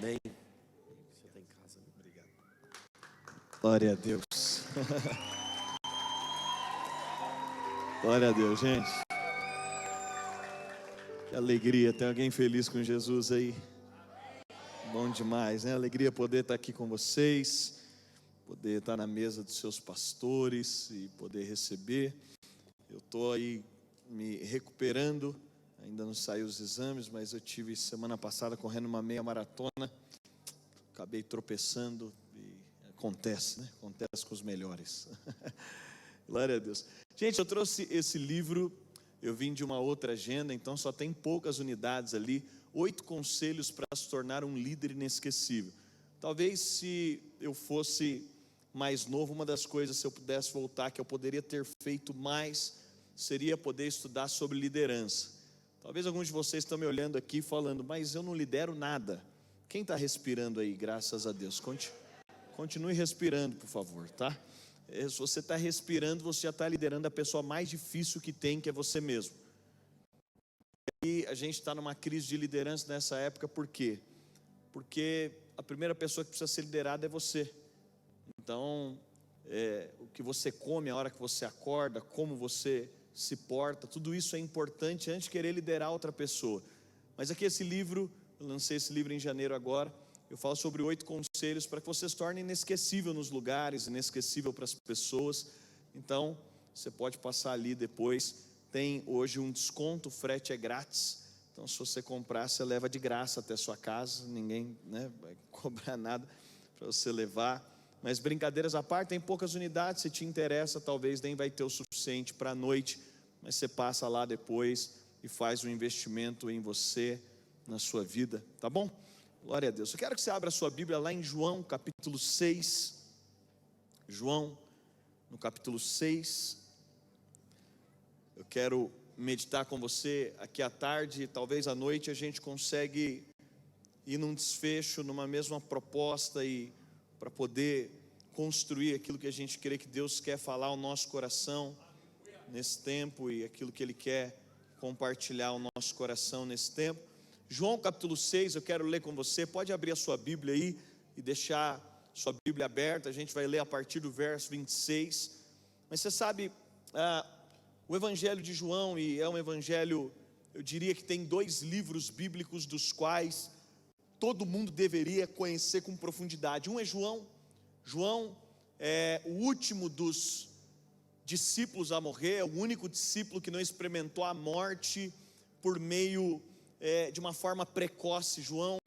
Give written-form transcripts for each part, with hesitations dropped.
Amém. Você está em casa, né? Obrigado. Glória a Deus. Glória a Deus, gente. Que alegria, tem alguém feliz com Jesus aí? Bom demais, né? Alegria poder estar aqui com vocês, poder estar na mesa dos seus pastores e poder receber. Eu estou aí me recuperando, ainda não saiu os exames, mas eu tive semana passada correndo uma meia maratona, acabei tropeçando e acontece, né? Acontece com os melhores. Glória a Deus. Gente, eu trouxe esse livro, eu vim de uma outra agenda, então só tem poucas unidades ali, 8 conselhos para se tornar um líder inesquecível. Talvez se eu fosse mais novo, uma das coisas, se eu pudesse voltar, que eu poderia ter feito mais, seria poder estudar sobre liderança. Talvez alguns de vocês estão me olhando aqui falando, mas eu não lidero nada. Quem está respirando aí, graças a Deus? Continue respirando, por favor, tá? Se você está respirando, você já está liderando a pessoa mais difícil que tem, que é você mesmo. E a gente está numa crise de liderança nessa época, por quê? Porque a primeira pessoa que precisa ser liderada é você. Então, o que você come, a hora que você acorda, como você se porta, tudo isso é importante antes de querer liderar outra pessoa. Mas aqui esse livro, eu lancei esse livro em janeiro agora, eu falo sobre 8 conselhos para que você se torne inesquecível nos lugares, inesquecível para as pessoas. Então, você pode passar ali depois, tem hoje um desconto, o frete é grátis. Então, se você comprar, você leva de graça até a sua casa, ninguém, né, vai cobrar nada para você levar. Mas brincadeiras à parte, tem poucas unidades, se te interessa, talvez nem vai ter o suficiente para a noite, mas você passa lá depois e faz um investimento em você, na sua vida, tá bom? Glória a Deus. Eu quero que você abra a sua Bíblia lá em João, capítulo 6. João, no capítulo 6. Eu quero meditar com você aqui à tarde, talvez à noite a gente consegue ir num desfecho, numa mesma proposta e para poder construir aquilo que a gente crê que Deus quer falar ao nosso coração nesse tempo e aquilo que Ele quer compartilhar ao nosso coração nesse tempo. João capítulo 6, eu quero ler com você, pode abrir a sua Bíblia aí e deixar sua Bíblia aberta, a gente vai ler a partir do verso 26, mas você sabe, o Evangelho de João, e é um Evangelho, eu diria que tem 2 livros bíblicos dos quais todo mundo deveria conhecer com profundidade. Um é João. João é o último dos discípulos a morrer, é o único discípulo que não experimentou a morte por meio de uma forma precoce. João,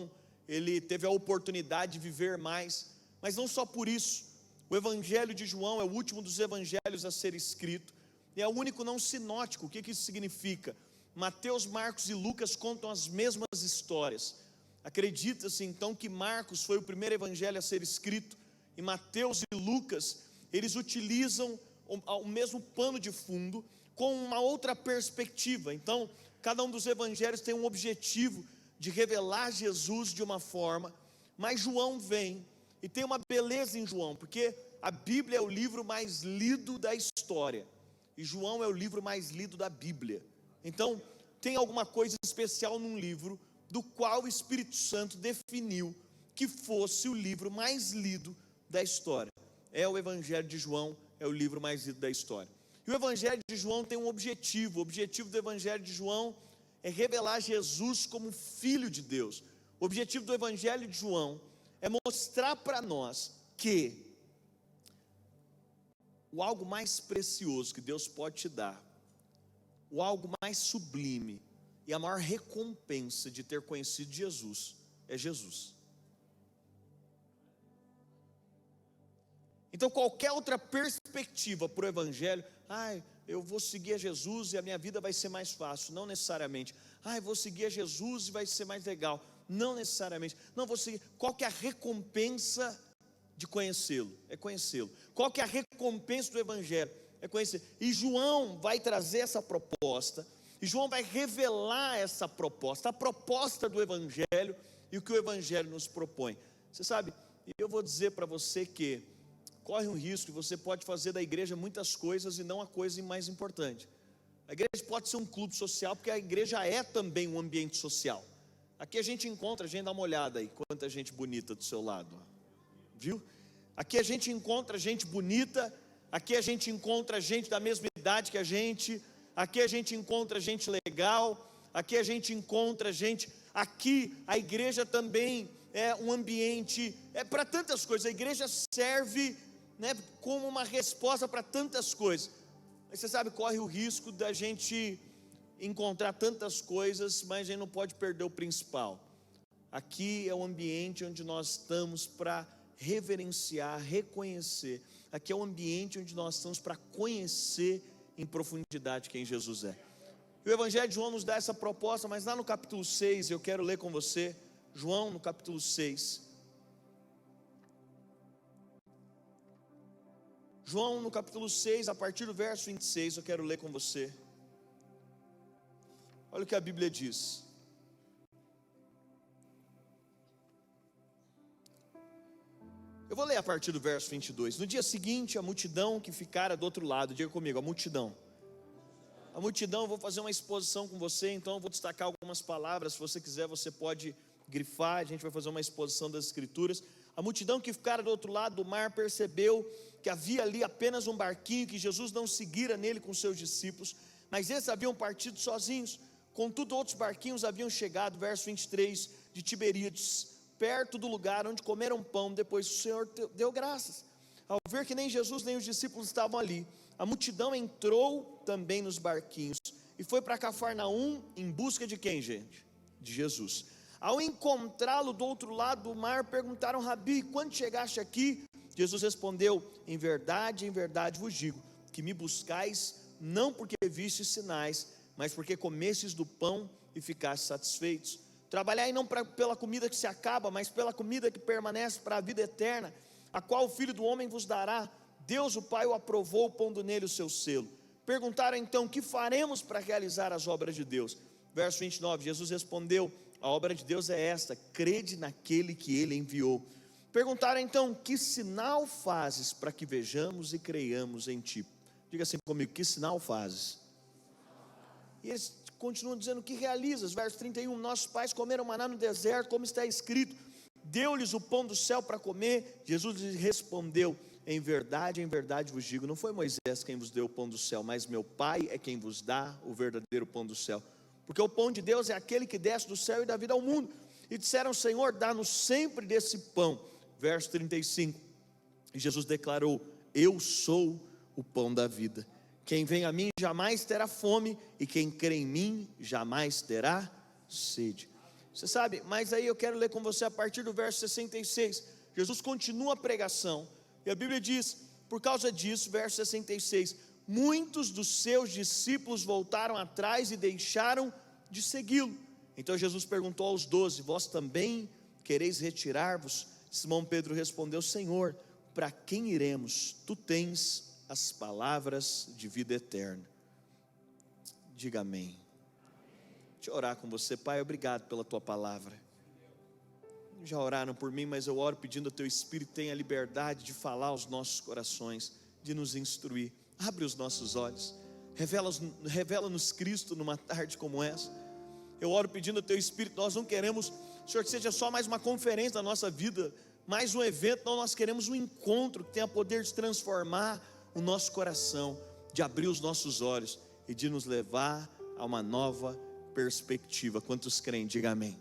ele teve a oportunidade de viver mais, mas não só por isso. O Evangelho de João é o último dos evangelhos a ser escrito, e é o único não sinótico. O que isso significa? Mateus, Marcos e Lucas contam as mesmas histórias. Acredita-se então que Marcos foi o primeiro evangelho a ser escrito, e Mateus e Lucas, eles utilizam o mesmo pano de fundo, com uma outra perspectiva. Então, cada um dos evangelhos tem um objetivo de revelar Jesus de uma forma, mas João vem, e tem uma beleza em João, porque a Bíblia é o livro mais lido da história, e João é o livro mais lido da Bíblia. Então, tem alguma coisa especial num livro, do qual o Espírito Santo definiu que fosse o livro mais lido da história. É o Evangelho de João, é o livro mais lido da história. E o Evangelho de João tem um objetivo. O objetivo do Evangelho de João é revelar Jesus como Filho de Deus. O objetivo do Evangelho de João é mostrar para nós que o algo mais precioso que Deus pode te dar, o algo mais sublime e a maior recompensa de ter conhecido Jesus é Jesus. Então qualquer outra perspectiva para o Evangelho, eu vou seguir a Jesus e a minha vida vai ser mais fácil, não necessariamente. Eu vou seguir a Jesus e vai ser mais legal, não necessariamente. Não, vou seguir. Qual que é a recompensa de conhecê-lo? É conhecê-lo. Qual que é a recompensa do Evangelho? É conhecer. E João vai trazer essa proposta, e João vai revelar essa proposta, a proposta do Evangelho e o que o Evangelho nos propõe. Você sabe, eu vou dizer para você que corre um risco, você pode fazer da igreja muitas coisas e não a coisa mais importante. A igreja pode ser um clube social, porque a igreja é também um ambiente social. Aqui a gente encontra, a gente dá uma olhada aí, quanta gente bonita do seu lado, viu? Aqui a gente encontra gente bonita, aqui a gente encontra gente da mesma idade que a gente, aqui a gente encontra gente legal, aqui a gente encontra gente, aqui a igreja também é um ambiente, para tantas coisas, a igreja serve, né, como uma resposta para tantas coisas, mas você sabe, corre o risco da gente encontrar tantas coisas, mas a gente não pode perder o principal. Aqui é o ambiente onde nós estamos para reverenciar, reconhecer, aqui é o ambiente onde nós estamos para conhecer em profundidade quem Jesus é. E o Evangelho de João nos dá essa proposta, mas lá no capítulo 6, eu quero ler com você, João no capítulo 6, João no capítulo 6, a partir do verso 26, eu quero ler com você. Olha o que a Bíblia diz. Eu vou ler a partir do verso 22. No dia seguinte, a multidão que ficara do outro lado, diga comigo, a multidão, eu vou fazer uma exposição com você, então eu vou destacar algumas palavras, se você quiser você pode grifar, a gente vai fazer uma exposição das escrituras. A multidão que ficara do outro lado do mar percebeu que havia ali apenas um barquinho, que Jesus não seguira nele com seus discípulos, mas esses haviam partido sozinhos. Contudo outros barquinhos haviam chegado, verso 23, de Tiberíades, perto do lugar onde comeram pão, depois o Senhor deu graças. Ao ver que nem Jesus nem os discípulos estavam ali, a multidão entrou também nos barquinhos, e foi para Cafarnaum em busca de quem, gente? De Jesus. Ao encontrá-lo do outro lado do mar, perguntaram, Rabi, quando chegaste aqui? Jesus respondeu, em verdade vos digo, que me buscais, não porque vistes sinais, mas porque comestes do pão e ficastes satisfeitos. Trabalhai não pela comida que se acaba, mas pela comida que permanece para a vida eterna, a qual o Filho do Homem vos dará. Deus o Pai o aprovou, pondo nele o seu selo. Perguntaram então, que faremos para realizar as obras de Deus? Verso 29, Jesus respondeu, a obra de Deus é esta, crede naquele que ele enviou. Perguntaram então, que sinal fazes para que vejamos e creiamos em ti? Diga assim comigo, que sinal fazes? E eles continuam dizendo, que realizas? Verso 31, nossos pais comeram maná no deserto, como está escrito, deu-lhes o pão do céu para comer. Jesus lhes respondeu, em verdade vos digo, não foi Moisés quem vos deu o pão do céu, mas meu Pai é quem vos dá o verdadeiro pão do céu, porque o pão de Deus é aquele que desce do céu e dá vida ao mundo. E disseram, Senhor, dá-nos sempre desse pão. Verso 35, e Jesus declarou, eu sou o pão da vida, quem vem a mim jamais terá fome, e quem crê em mim jamais terá sede. Você sabe, mas aí eu quero ler com você a partir do verso 66, Jesus continua a pregação, e a Bíblia diz, por causa disso, verso 66, muitos dos seus discípulos voltaram atrás e deixaram de segui-lo. Então Jesus perguntou aos 12, vós também quereis retirar-vos? Simão Pedro respondeu, Senhor, para quem iremos? Tu tens as palavras de vida eterna. Diga amém. Deixa eu orar com você. Pai, obrigado pela tua palavra. Já oraram por mim, mas eu oro pedindo ao teu Espírito tenha liberdade de falar aos nossos corações, de nos instruir. Abre os nossos olhos, revela-nos Cristo numa tarde como essa. Eu oro pedindo ao teu Espírito, nós não queremos, Senhor, que seja só mais uma conferência da nossa vida, mais um evento, não, nós queremos um encontro que tenha poder de transformar o nosso coração, de abrir os nossos olhos e de nos levar a uma nova perspectiva. Quantos creem? Diga amém.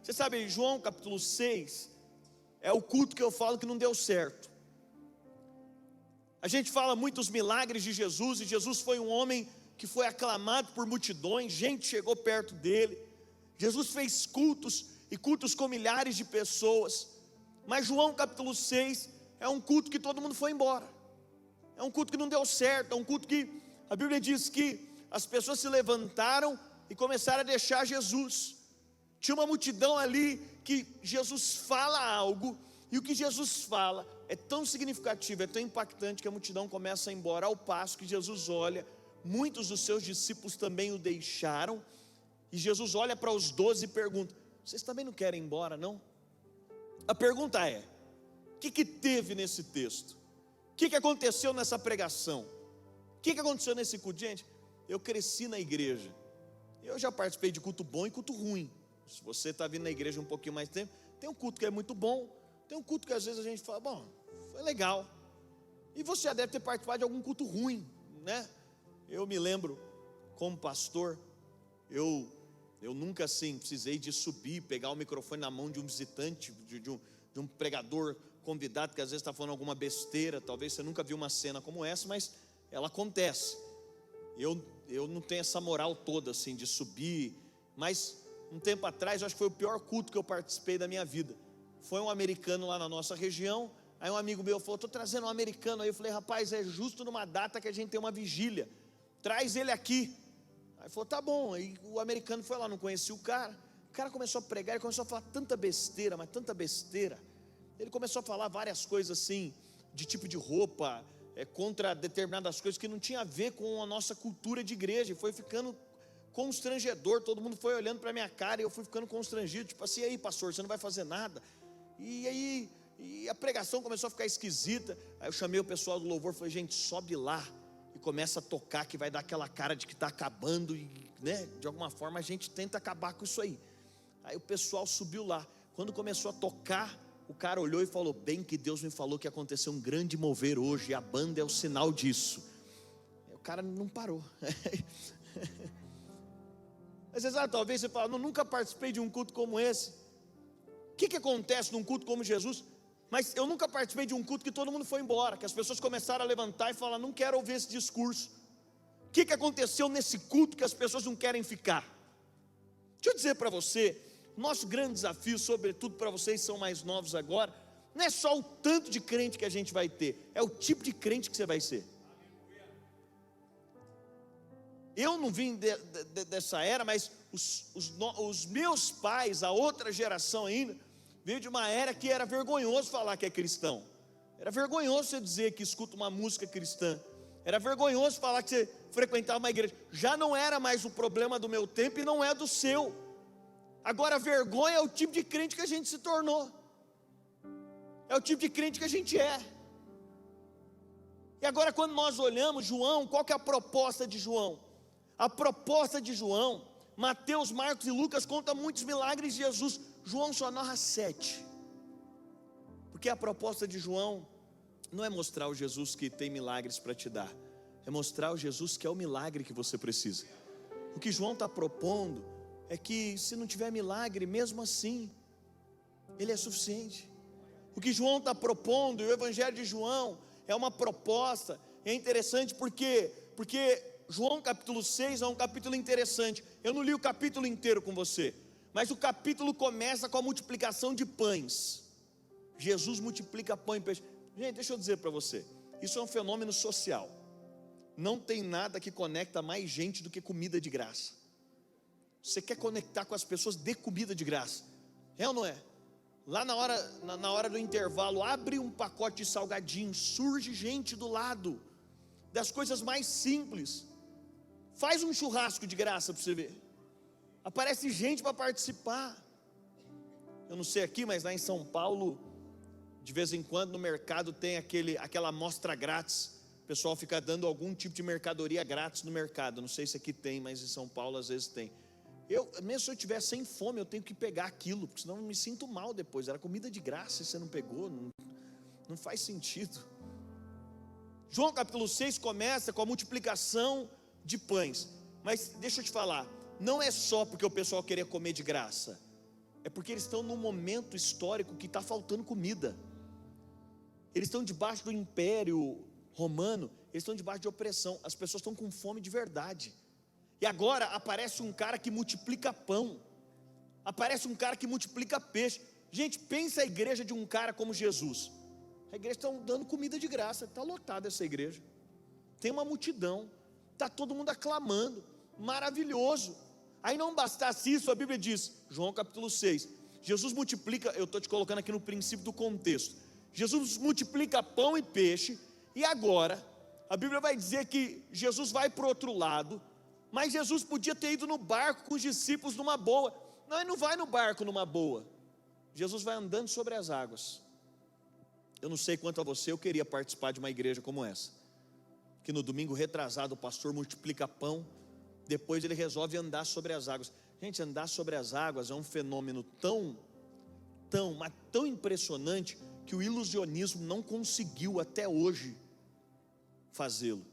Você sabe, João capítulo 6 é o culto que eu falo que não deu certo. A gente fala muitos milagres de Jesus, e Jesus foi um homem que foi aclamado por multidões, gente chegou perto dele. Jesus fez cultos, e cultos com milhares de pessoas, mas João capítulo 6 é um culto que todo mundo foi embora, é um culto que não deu certo, é um culto que a Bíblia diz que as pessoas se levantaram e começaram a deixar Jesus. Tinha uma multidão ali que Jesus fala algo, e o que Jesus fala é tão significativo, é tão impactante, que a multidão começa a ir embora, ao passo que Jesus olha, muitos dos seus discípulos também o deixaram, e Jesus olha para os 12 e pergunta, vocês também não querem ir embora não? A pergunta é, o que teve nesse texto? O que aconteceu nessa pregação? O que aconteceu nesse culto? Gente, eu cresci na igreja, eu já participei de culto bom e culto ruim, Se você está vindo na igreja um pouquinho mais tempo, tem um culto que é muito bom, tem um culto que às vezes a gente fala, bom, foi legal. E você já deve ter participado de algum culto ruim, né? Eu me lembro, como pastor, eu nunca assim precisei de subir, pegar o microfone na mão de um visitante, de um pregador convidado, que às vezes está falando alguma besteira. Talvez você nunca viu uma cena como essa, mas ela acontece. Eu não tenho essa moral toda assim de subir, mas um tempo atrás, eu acho que foi o pior culto que eu participei da minha vida. Foi um americano lá na nossa região. Aí um amigo meu falou, estou trazendo um americano aí. Eu falei, rapaz, é justo numa data que a gente tem uma vigília, traz ele aqui. Aí falou, tá bom. Aí o americano foi lá, não conhecia o cara começou a pregar, ele começou a falar tanta besteira, mas tanta besteira. Ele começou a falar várias coisas assim, de tipo de roupa, contra determinadas coisas que não tinha a ver com a nossa cultura de igreja. E foi ficando constrangedor, todo mundo foi olhando para minha cara e eu fui ficando constrangido, tipo assim, e aí pastor, você não vai fazer nada? E a pregação começou a ficar esquisita. Aí eu chamei o pessoal do louvor, falei, gente, sobe lá e começa a tocar, que vai dar aquela cara de que está acabando, e, né, de alguma forma a gente tenta acabar com isso aí. Aí o pessoal subiu lá, quando começou a tocar, o cara olhou e falou, bem que Deus me falou que aconteceu um grande mover hoje, e a banda é o sinal disso. Aí o cara não parou. Às vezes, talvez você fale, nunca participei de um culto como esse. O que acontece num culto como Jesus? Mas eu nunca participei de um culto que todo mundo foi embora, que as pessoas começaram a levantar e falar, não quero ouvir esse discurso. O que aconteceu nesse culto que as pessoas não querem ficar? Deixa eu dizer para você, nosso grande desafio, sobretudo para vocês que são mais novos agora, não é só o tanto de crente que a gente vai ter, é o tipo de crente que você vai ser. Eu não vim dessa era, mas os meus pais, a outra geração ainda, veio de uma era que era vergonhoso falar que é cristão. Era vergonhoso você dizer que escuta uma música cristã. Era vergonhoso falar que você frequentava uma igreja. Já não era mais o problema do meu tempo e não é do seu. Agora a vergonha é o tipo de crente que a gente se tornou. É o tipo de crente que a gente é. E agora quando nós olhamos João, qual que é a proposta de João? A proposta de João, Mateus, Marcos e Lucas contam muitos milagres de Jesus. João só narra 7. Porque a proposta de João não é mostrar o Jesus que tem milagres para te dar, é mostrar o Jesus que é o milagre que você precisa. O que João está propondo é que se não tiver milagre, mesmo assim, ele é suficiente. O que João está propondo, e o Evangelho de João é uma proposta, é interessante porque João capítulo 6 é um capítulo interessante. Eu não li o capítulo inteiro com você, mas o capítulo começa com a multiplicação de pães. Jesus multiplica pão e peixe. Gente, deixa eu dizer para você, isso é um fenômeno social. Não tem nada que conecta mais gente do que comida de graça. Você quer conectar com as pessoas, dê comida de graça. É ou não é? Lá na hora do intervalo, abre um pacote de salgadinho, surge gente do lado, das coisas mais simples. Faz um churrasco de graça para você ver. Aparece gente para participar. Eu não sei aqui, mas lá em São Paulo, de vez em quando no mercado tem aquela amostra grátis. O pessoal fica dando algum tipo de mercadoria grátis no mercado. Não sei se aqui tem, mas em São Paulo às vezes tem. Mesmo se eu estiver sem fome, eu tenho que pegar aquilo, porque senão eu me sinto mal depois. Era comida de graça e você não pegou, não faz sentido. João capítulo 6 começa com a multiplicação de pães. Mas deixa eu te falar, não é só porque o pessoal queria comer de graça, é porque eles estão num momento histórico que está faltando comida. Eles estão debaixo do império romano, eles estão debaixo de opressão, as pessoas estão com fome de verdade. E agora aparece um cara que multiplica pão, aparece um cara que multiplica peixe. Gente, pensa a igreja de um cara como Jesus. A igreja está dando comida de graça, está lotada essa igreja, tem uma multidão, está todo mundo aclamando, maravilhoso. Aí não bastasse isso, a Bíblia diz, João capítulo 6, Jesus multiplica, eu estou te colocando aqui no princípio do contexto, Jesus multiplica pão e peixe, e agora, a Bíblia vai dizer que Jesus vai para o outro lado, mas Jesus podia ter ido no barco com os discípulos numa boa. Não, ele não vai no barco numa boa, Jesus vai andando sobre as águas. Eu não sei quanto a você, eu queria participar de uma igreja como essa, que no domingo retrasado o pastor multiplica pão, depois ele resolve andar sobre as águas. Gente, andar sobre as águas é um fenômeno mas tão impressionante, que o ilusionismo não conseguiu até hoje fazê-lo.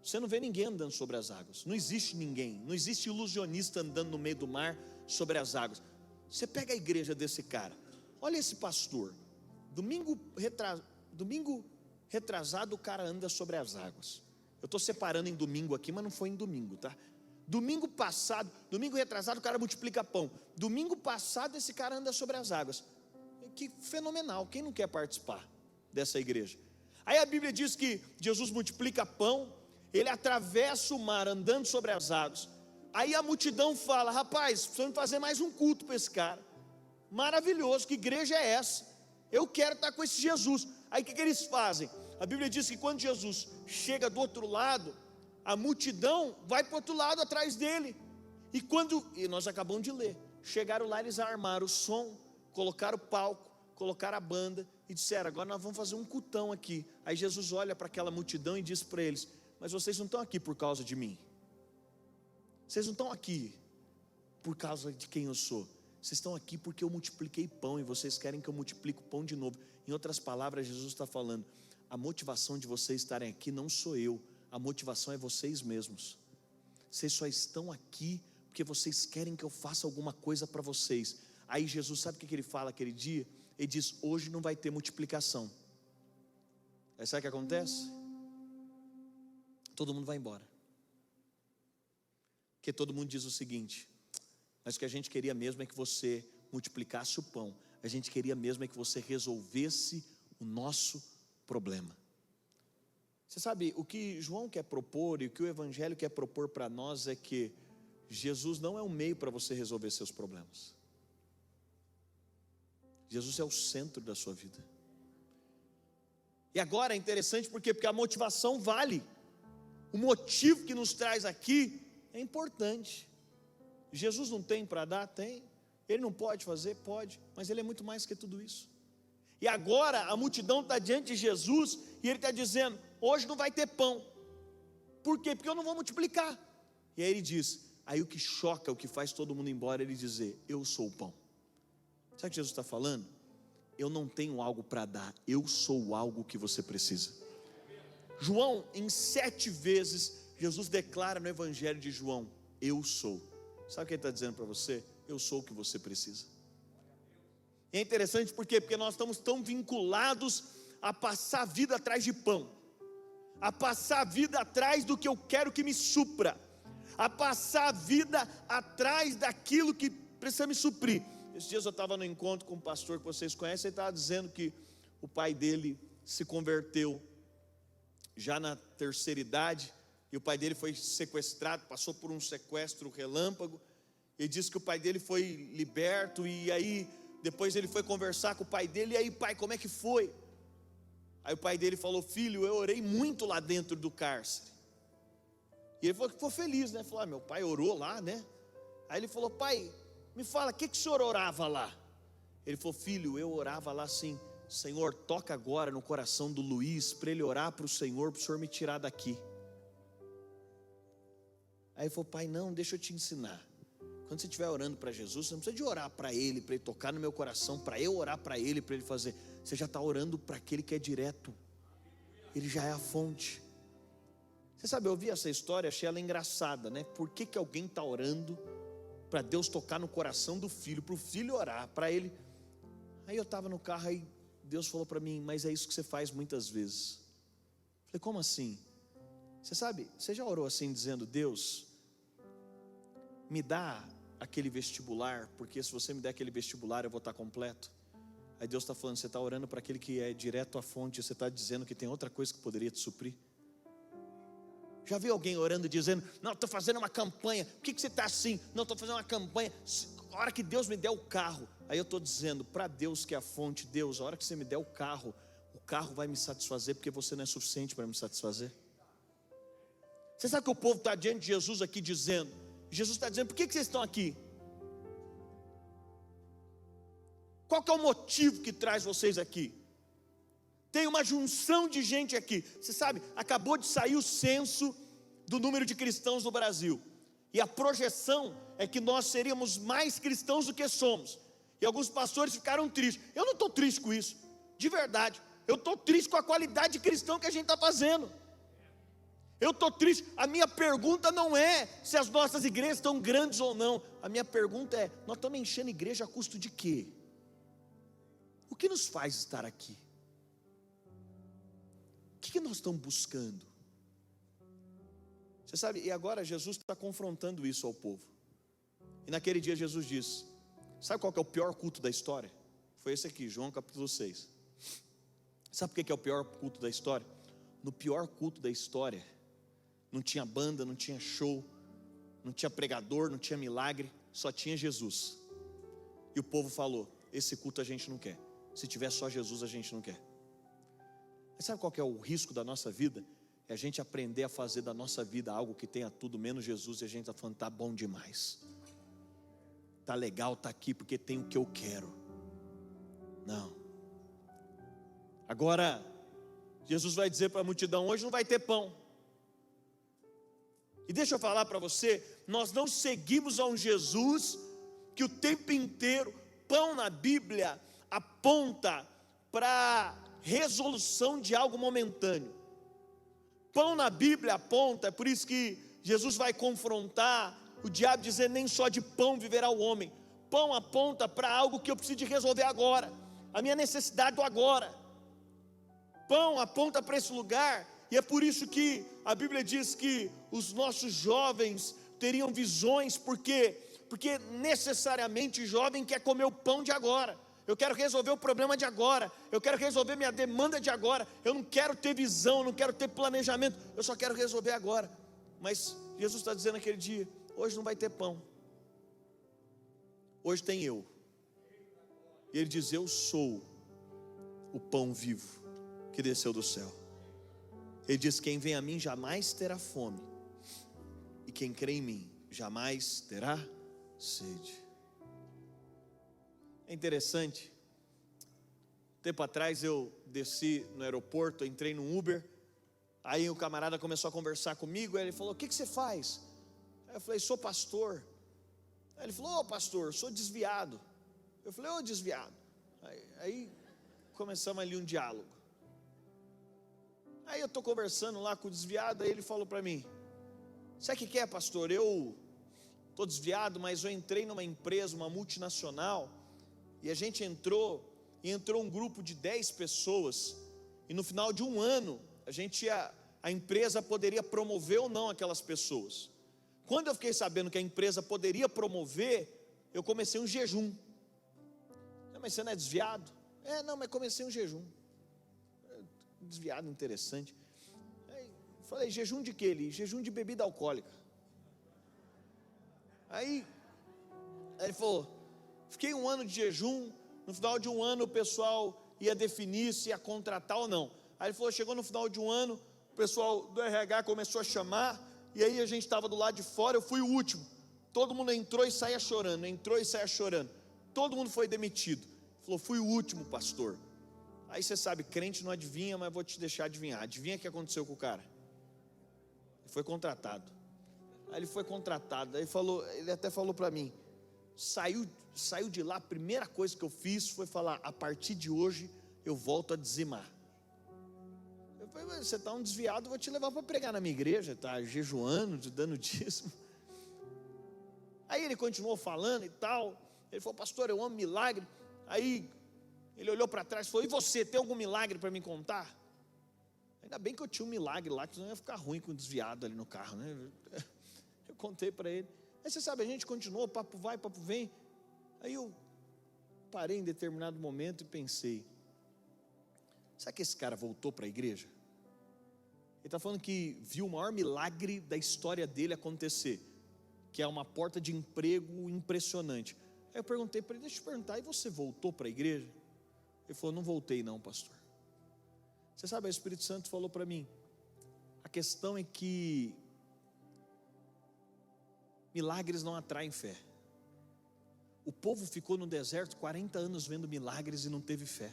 Você não vê ninguém andando sobre as águas, não existe ninguém, não existe ilusionista andando no meio do mar sobre as águas. Você pega a igreja desse cara, olha esse pastor, domingo retrasado o cara anda sobre as águas. Eu estou separando em domingo aqui, mas não foi em domingo, tá? Domingo retrasado o cara multiplica pão. Domingo passado esse cara anda sobre as águas. Que fenomenal, quem não quer participar dessa igreja? Aí a Bíblia diz que Jesus multiplica pão, ele atravessa o mar andando sobre as águas. Aí a multidão fala: rapaz, precisamos fazer mais um culto para esse cara. Maravilhoso, que igreja é essa? Eu quero estar com esse Jesus. Aí o que eles fazem? A Bíblia diz que quando Jesus chega do outro lado, a multidão vai para o outro lado atrás dele. E nós acabamos de ler, chegaram lá, eles armaram o som, colocaram o palco, colocaram a banda e disseram: agora nós vamos fazer um cultão aqui. Aí Jesus olha para aquela multidão e diz para eles: mas vocês não estão aqui por causa de mim, vocês não estão aqui por causa de quem eu sou, vocês estão aqui porque eu multipliquei pão e vocês querem que eu multiplique o pão de novo. Em outras palavras, Jesus está falando: a motivação de vocês estarem aqui não sou eu, a motivação é vocês mesmos. Vocês só estão aqui porque vocês querem que eu faça alguma coisa para vocês. Aí Jesus, sabe o que ele fala aquele dia? Ele diz: hoje não vai ter multiplicação. Aí sabe o que acontece? Todo mundo vai embora, porque todo mundo diz o seguinte: mas o que a gente queria mesmo é que você multiplicasse o pão, a gente queria mesmo é que você resolvesse o nosso problema. Você sabe, o que João quer propor e o que o Evangelho quer propor para nós é que Jesus não é um meio para você resolver seus problemas. Jesus é o centro da sua vida. E agora é interessante porque a motivação vale. O motivo que nos traz aqui é importante. Jesus não tem para dar? Tem. Ele não pode fazer? Pode. Mas ele é muito mais que tudo isso. E agora a multidão está diante de Jesus e ele está dizendo: hoje não vai ter pão. Por quê? Porque eu não vou multiplicar. E aí ele diz, aí o que choca, o que faz todo mundo ir embora, é ele dizer: eu sou o pão. Sabe o que Jesus está falando? Eu não tenho algo para dar, eu sou algo que você precisa. João, em 7 vezes, Jesus declara no Evangelho de João: eu sou. Sabe o que ele está dizendo para você? Eu sou o que você precisa. E é interessante porque nós estamos tão vinculados a passar a vida atrás de pão, a passar a vida atrás do que eu quero que me supra, a passar a vida atrás daquilo que precisa me suprir. Esses dias eu estava no encontro com um pastor que vocês conhecem, ele estava dizendo que o pai dele se converteu já na terceira idade, e o pai dele foi sequestrado, passou por um sequestro relâmpago. Ele disse que o pai dele foi liberto, e aí depois ele foi conversar com o pai dele: e aí, pai, como é que foi? Aí o pai dele falou: filho, eu orei muito lá dentro do cárcere. E ele falou que ficou feliz, né? Falou: meu pai orou lá, né? Aí ele falou: pai, me fala, o que o senhor orava lá? Ele falou: filho, eu orava lá assim: Senhor, toca agora no coração do Luiz, para ele orar para o Senhor me tirar daqui. Aí ele falou: pai, não, deixa eu te ensinar. Quando você estiver orando para Jesus, você não precisa de orar para ele tocar no meu coração, para eu orar para ele fazer. Você já está orando para aquele que é direto, ele já é a fonte. Você sabe, eu ouvi essa história, achei ela engraçada, né? Por que alguém está orando para Deus tocar no coração do filho, para o filho orar para ele? Aí eu estava no carro, aí Deus falou para mim: mas é isso que você faz muitas vezes. Falei: como assim? Você sabe, você já orou assim dizendo: Deus, me dá aquele vestibular, porque se você me der aquele vestibular eu vou estar completo. Aí Deus está falando: você está orando para aquele que é direto à fonte, você está dizendo que tem outra coisa que poderia te suprir. Já viu alguém orando dizendo: não, estou fazendo uma campanha, por que você está assim? Não, estou fazendo uma campanha, a hora que Deus me der o carro. Aí eu estou dizendo para Deus que é a fonte: Deus, a hora que você me der o carro vai me satisfazer, porque você não é suficiente para me satisfazer. Você sabe que o povo está diante de Jesus aqui dizendo, Jesus está dizendo: por que vocês estão aqui? Qual que é o motivo que traz vocês aqui? Tem uma junção de gente aqui. Você sabe, acabou de sair o censo do número de cristãos no Brasil. E a projeção é que nós seríamos mais cristãos do que somos. E alguns pastores ficaram tristes. Eu não estou triste com isso, de verdade. Eu estou triste com a qualidade de cristão que a gente está fazendo. Eu estou triste. A minha pergunta não é se as nossas igrejas estão grandes ou não. A minha pergunta é: nós estamos enchendo a igreja a custo de quê? O que nos faz estar aqui? O que nós estamos buscando? Você sabe, e agora Jesus está confrontando isso ao povo. E naquele dia Jesus disse: sabe qual que é o pior culto da história? Foi esse aqui, João capítulo 6. Sabe por que é o pior culto da história? No pior culto da história, não tinha banda, não tinha show, não tinha pregador, não tinha milagre, só tinha Jesus. E o povo falou: esse culto a gente não quer. Se tiver só Jesus, a gente não quer. Mas sabe qual que é o risco da nossa vida? É a gente aprender a fazer da nossa vida algo que tenha tudo menos Jesus, e a gente está falando: tá bom demais, tá legal, tá aqui porque tem o que eu quero. Não. Agora Jesus vai dizer para a multidão: hoje não vai ter pão. E deixa eu falar para você, nós não seguimos a um Jesus que o tempo inteiro, pão na Bíblia aponta para resolução de algo momentâneo. Pão na Bíblia aponta, é por isso que Jesus vai confrontar o diabo, dizer: nem só de pão viverá o homem. Pão aponta para algo que eu preciso de resolver agora, a minha necessidade do agora. Pão aponta para esse lugar, e é por isso que a Bíblia diz que os nossos jovens teriam visões, porque necessariamente jovem quer comer o pão de agora. Eu quero resolver o problema de agora, eu quero resolver minha demanda de agora, eu não quero ter visão, eu não quero ter planejamento, eu só quero resolver agora. Mas Jesus está dizendo naquele dia: hoje não vai ter pão, hoje tem eu. E ele diz: eu sou o pão vivo que desceu do céu. Ele diz: quem vem a mim jamais terá fome, e quem crê em mim jamais terá sede. É interessante, tempo atrás eu desci no aeroporto, entrei no Uber, aí o camarada começou a conversar comigo, aí ele falou: o que você faz? Aí eu falei: sou pastor. Aí ele falou: ô pastor, sou desviado. Eu falei: ô desviado. Aí começamos ali um diálogo. Aí eu estou conversando lá com o desviado, aí ele falou para mim: sabe o que é, pastor? Eu estou desviado, mas eu entrei numa empresa, uma multinacional, e a gente entrou um grupo de 10 pessoas, e no final de um ano, a empresa poderia promover ou não aquelas pessoas. Quando eu fiquei sabendo que a empresa poderia promover, eu comecei um jejum. Mas você não é desviado? Não, mas comecei um jejum. Desviado, interessante. Aí falei: jejum de quê? Ele: jejum de bebida alcoólica. Aí ele falou: fiquei um ano de jejum. No final de um ano o pessoal ia definir se ia contratar ou não. Aí ele falou: chegou no final de um ano, o pessoal do RH começou a chamar, e aí a gente estava do lado de fora, eu fui o último. Todo mundo entrou e saía chorando, todo mundo foi demitido. Ele falou: fui o último, pastor. Aí você sabe, crente não adivinha, mas vou te deixar adivinhar. Adivinha o que aconteceu com o cara? Ele foi contratado. Aí ele foi contratado, ele até falou para mim: saiu de lá, a primeira coisa que eu fiz foi falar: a partir de hoje eu volto a dizimar. Eu falei: você está um desviado, vou te levar para pregar na minha igreja, está jejuando, te dando dízimo. Aí ele continuou falando e tal, ele falou: pastor, eu amo milagre. Aí ele olhou para trás e falou: e você, tem algum milagre para me contar? Ainda bem que eu tinha um milagre lá, que senão ia ficar ruim com o desviado ali no carro, né? Eu contei para ele. Aí você sabe, a gente continuou, papo vai, papo vem. Aí eu parei em determinado momento e pensei: será que esse cara voltou para a igreja? Ele está falando que viu o maior milagre da história dele acontecer, que é uma porta de emprego impressionante. Aí eu perguntei para ele: deixa eu te perguntar, e você voltou para a igreja? Ele falou: não voltei não, pastor. Você sabe, o Espírito Santo falou para mim: a questão é que milagres não atraem fé. O povo ficou no deserto 40 anos vendo milagres e não teve fé.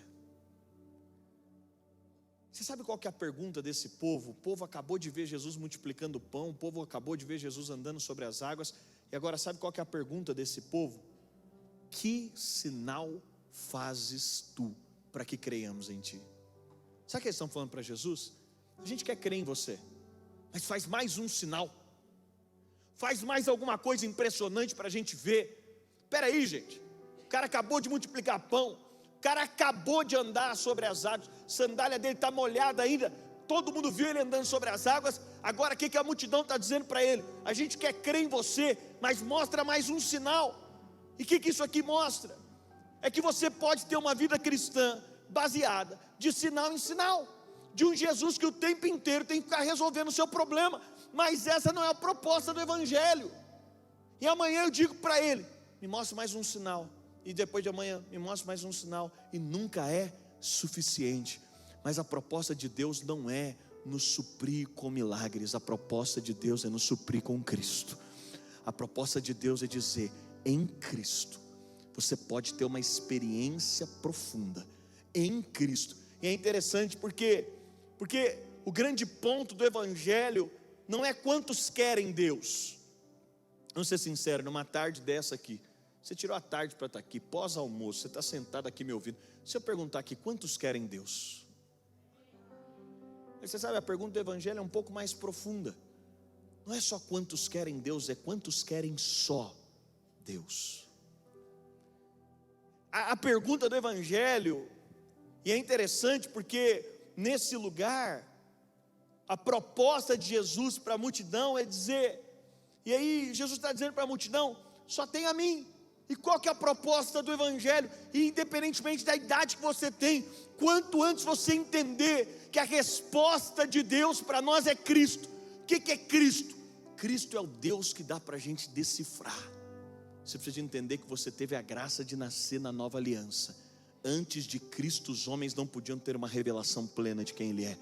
Você sabe qual que é a pergunta desse povo? O povo acabou de ver Jesus multiplicando o pão, o povo acabou de ver Jesus andando sobre as águas, e agora sabe qual que é a pergunta desse povo? Que sinal fazes tu para que creiamos em ti? Sabe o que eles estão falando para Jesus? A gente quer crer em você, mas faz mais um sinal, faz mais alguma coisa impressionante para a gente ver. Espera aí, gente, o cara acabou de multiplicar pão, o cara acabou de andar sobre as águas, a sandália dele está molhada ainda, todo mundo viu ele andando sobre as águas. Agora o que a multidão está dizendo para ele? A gente quer crer em você, mas mostra mais um sinal. E o que isso aqui mostra? É que você pode ter uma vida cristã baseada de sinal em sinal, de um Jesus que o tempo inteiro tem que ficar resolvendo o seu problema, mas essa não é a proposta do Evangelho. E amanhã eu digo para ele: me mostre mais um sinal, e depois de amanhã, me mostre mais um sinal, e nunca é suficiente. Mas a proposta de Deus não é nos suprir com milagres, a proposta de Deus é nos suprir com Cristo. A proposta de Deus é dizer: em Cristo você pode ter uma experiência profunda, em Cristo. E é interessante porque o grande ponto do Evangelho não é quantos querem Deus. Vamos ser sinceros, numa tarde dessa aqui, você tirou a tarde para estar aqui, pós-almoço, você está sentado aqui me ouvindo. Se eu perguntar aqui, quantos querem Deus? Você sabe, a pergunta do Evangelho é um pouco mais profunda. Não é só quantos querem Deus, é quantos querem só Deus. A pergunta do Evangelho, e é interessante porque nesse lugar, a proposta de Jesus para a multidão é dizer, e aí Jesus está dizendo para a multidão: só tem a mim. E qual que é a proposta do Evangelho? E independentemente da idade que você tem, quanto antes você entender que a resposta de Deus para nós é Cristo. O que é Cristo? Cristo é o Deus que dá para a gente decifrar. Você precisa entender que você teve a graça de nascer na nova aliança. Antes de Cristo os homens não podiam ter uma revelação plena de quem Ele é.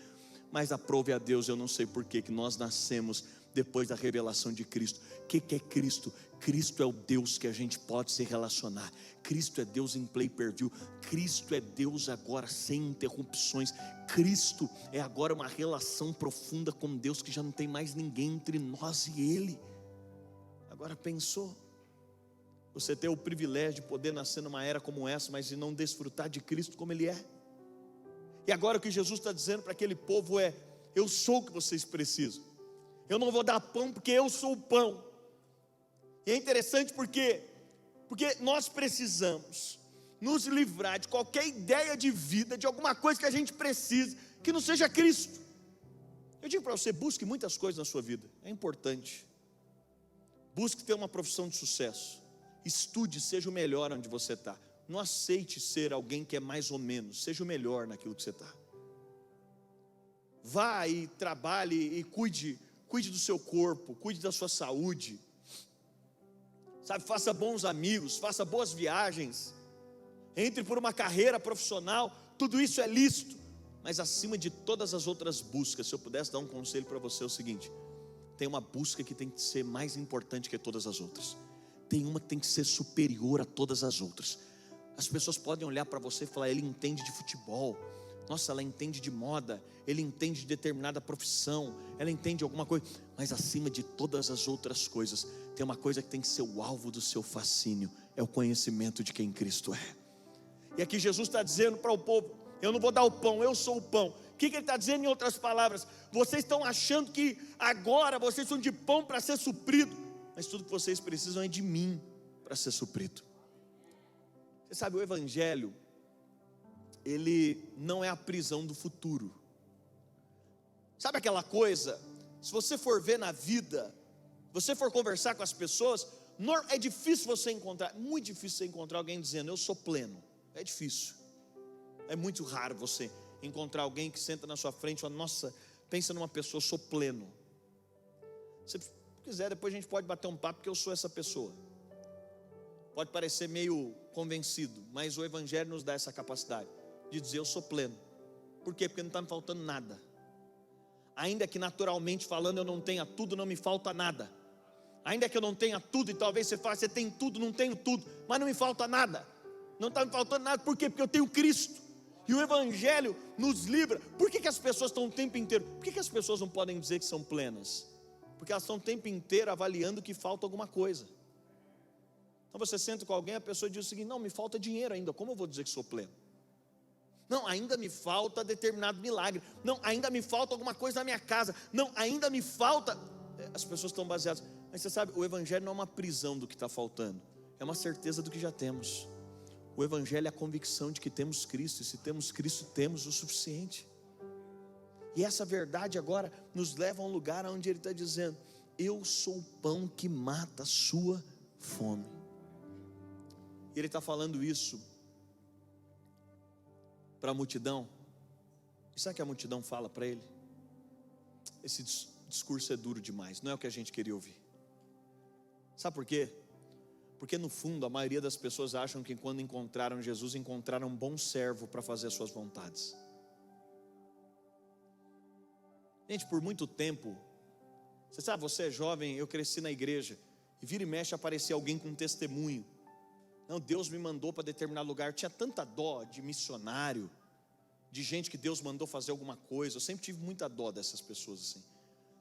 Mas aprove a Deus, eu não sei porquê, que nós nascemos depois da revelação de Cristo. O que é Cristo? Cristo é o Deus que a gente pode se relacionar. Cristo é Deus em play per view. Cristo é Deus agora sem interrupções. Cristo é agora uma relação profunda com Deus, que já não tem mais ninguém entre nós e Ele. Agora pensou? Você ter o privilégio de poder nascer numa era como essa, mas de não desfrutar de Cristo como Ele é. E agora o que Jesus está dizendo para aquele povo é: eu sou o que vocês precisam. Eu não vou dar pão porque eu sou o pão. E é interessante porque nós precisamos nos livrar de qualquer ideia de vida, de alguma coisa que a gente precise, que não seja Cristo. Eu digo para você: busque muitas coisas na sua vida, é importante. Busque ter uma profissão de sucesso. Estude, seja o melhor onde você está. Não aceite ser alguém que é mais ou menos. Seja o melhor naquilo que você está. Vá e trabalhe e cuide do seu corpo, cuide da sua saúde. Sabe, faça bons amigos, faça boas viagens. Entre por uma carreira profissional. Tudo isso é lícito. Mas acima de todas as outras buscas, se eu pudesse dar um conselho para você, é o seguinte: tem uma busca que tem que ser mais importante que todas as outras. Tem uma que tem que ser superior a todas as outras. As pessoas podem olhar para você e falar: ele entende de futebol, nossa, ela entende de moda, ele entende de determinada profissão, ela entende alguma coisa. Mas acima de todas as outras coisas, tem uma coisa que tem que ser o alvo do seu fascínio: é o conhecimento de quem Cristo é. E aqui Jesus está dizendo para o povo: eu não vou dar o pão, eu sou o pão. O que ele está dizendo em outras palavras? Vocês estão achando que agora vocês são de pão para ser suprido, mas tudo que vocês precisam é de mim para ser suprido. Você sabe, o Evangelho, ele não é a prisão do futuro. Sabe aquela coisa, se você for ver na vida, se você for conversar com as pessoas, é difícil você encontrar, muito difícil você encontrar alguém dizendo: eu sou pleno. É difícil, é muito raro você encontrar alguém que senta na sua frente e fala: nossa, pensa numa pessoa, eu sou pleno. Se quiser, depois a gente pode bater um papo, porque eu sou essa pessoa. Pode parecer meio convencido, mas o Evangelho nos dá essa capacidade de dizer: eu sou pleno. Por quê? Porque não está me faltando nada. Ainda que naturalmente falando eu não tenha tudo, não me falta nada. Ainda que eu não tenha tudo, e talvez você fale: você tem tudo, não tenho tudo, mas não me falta nada. Não está me faltando nada. Por quê? Porque eu tenho Cristo. E o Evangelho nos livra. Por que as pessoas estão o tempo inteiro? Por que as pessoas não podem dizer que são plenas? Porque elas estão o tempo inteiro avaliando que falta alguma coisa. Então você senta com alguém, a pessoa diz o seguinte: não, me falta dinheiro ainda, como eu vou dizer que sou pleno? Não, ainda me falta determinado milagre. Não, ainda me falta alguma coisa na minha casa. Não, ainda me falta. As pessoas estão baseadas. Mas você sabe, o Evangelho não é uma prisão do que está faltando, é uma certeza do que já temos. O Evangelho é a convicção de que temos Cristo, e se temos Cristo, temos o suficiente. E essa verdade agora nos leva a um lugar onde Ele está dizendo: eu sou o pão que mata a sua fome. E Ele está falando isso para a multidão. E sabe o que a multidão fala para Ele? Esse discurso é duro demais, não é o que a gente queria ouvir. Sabe por quê? Porque no fundo a maioria das pessoas acham que quando encontraram Jesus, encontraram um bom servo para fazer as suas vontades. Gente, por muito tempo, você sabe, você é jovem, eu cresci na igreja, e vira e mexe aparecia alguém com um testemunho. Não, Deus me mandou para determinado lugar. Tinha tanta dó de missionário, de gente que Deus mandou fazer alguma coisa. Eu sempre tive muita dó dessas pessoas assim,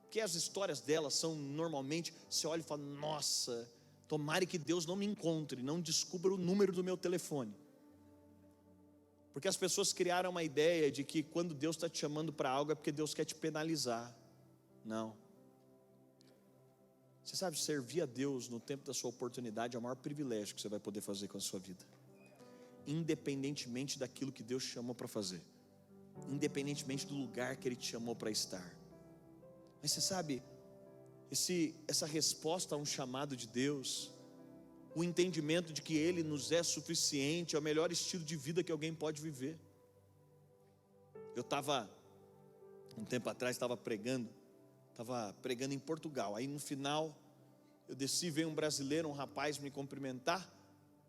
porque as histórias delas são normalmente, você olha e fala: nossa, tomara que Deus não me encontre, não descubra o número do meu telefone. Porque as pessoas criaram uma ideia de que quando Deus está te chamando para algo é porque Deus quer te penalizar. Não. Você sabe, servir a Deus no tempo da sua oportunidade é o maior privilégio que você vai poder fazer com a sua vida, independentemente daquilo que Deus te chamou para fazer, independentemente do lugar que Ele te chamou para estar. Mas você sabe, essa resposta a um chamado de Deus, o entendimento de que Ele nos é suficiente, é o melhor estilo de vida que alguém pode viver. Eu estava, um tempo atrás, estava pregando em Portugal. Aí no final, eu desci, veio um brasileiro, um rapaz me cumprimentar.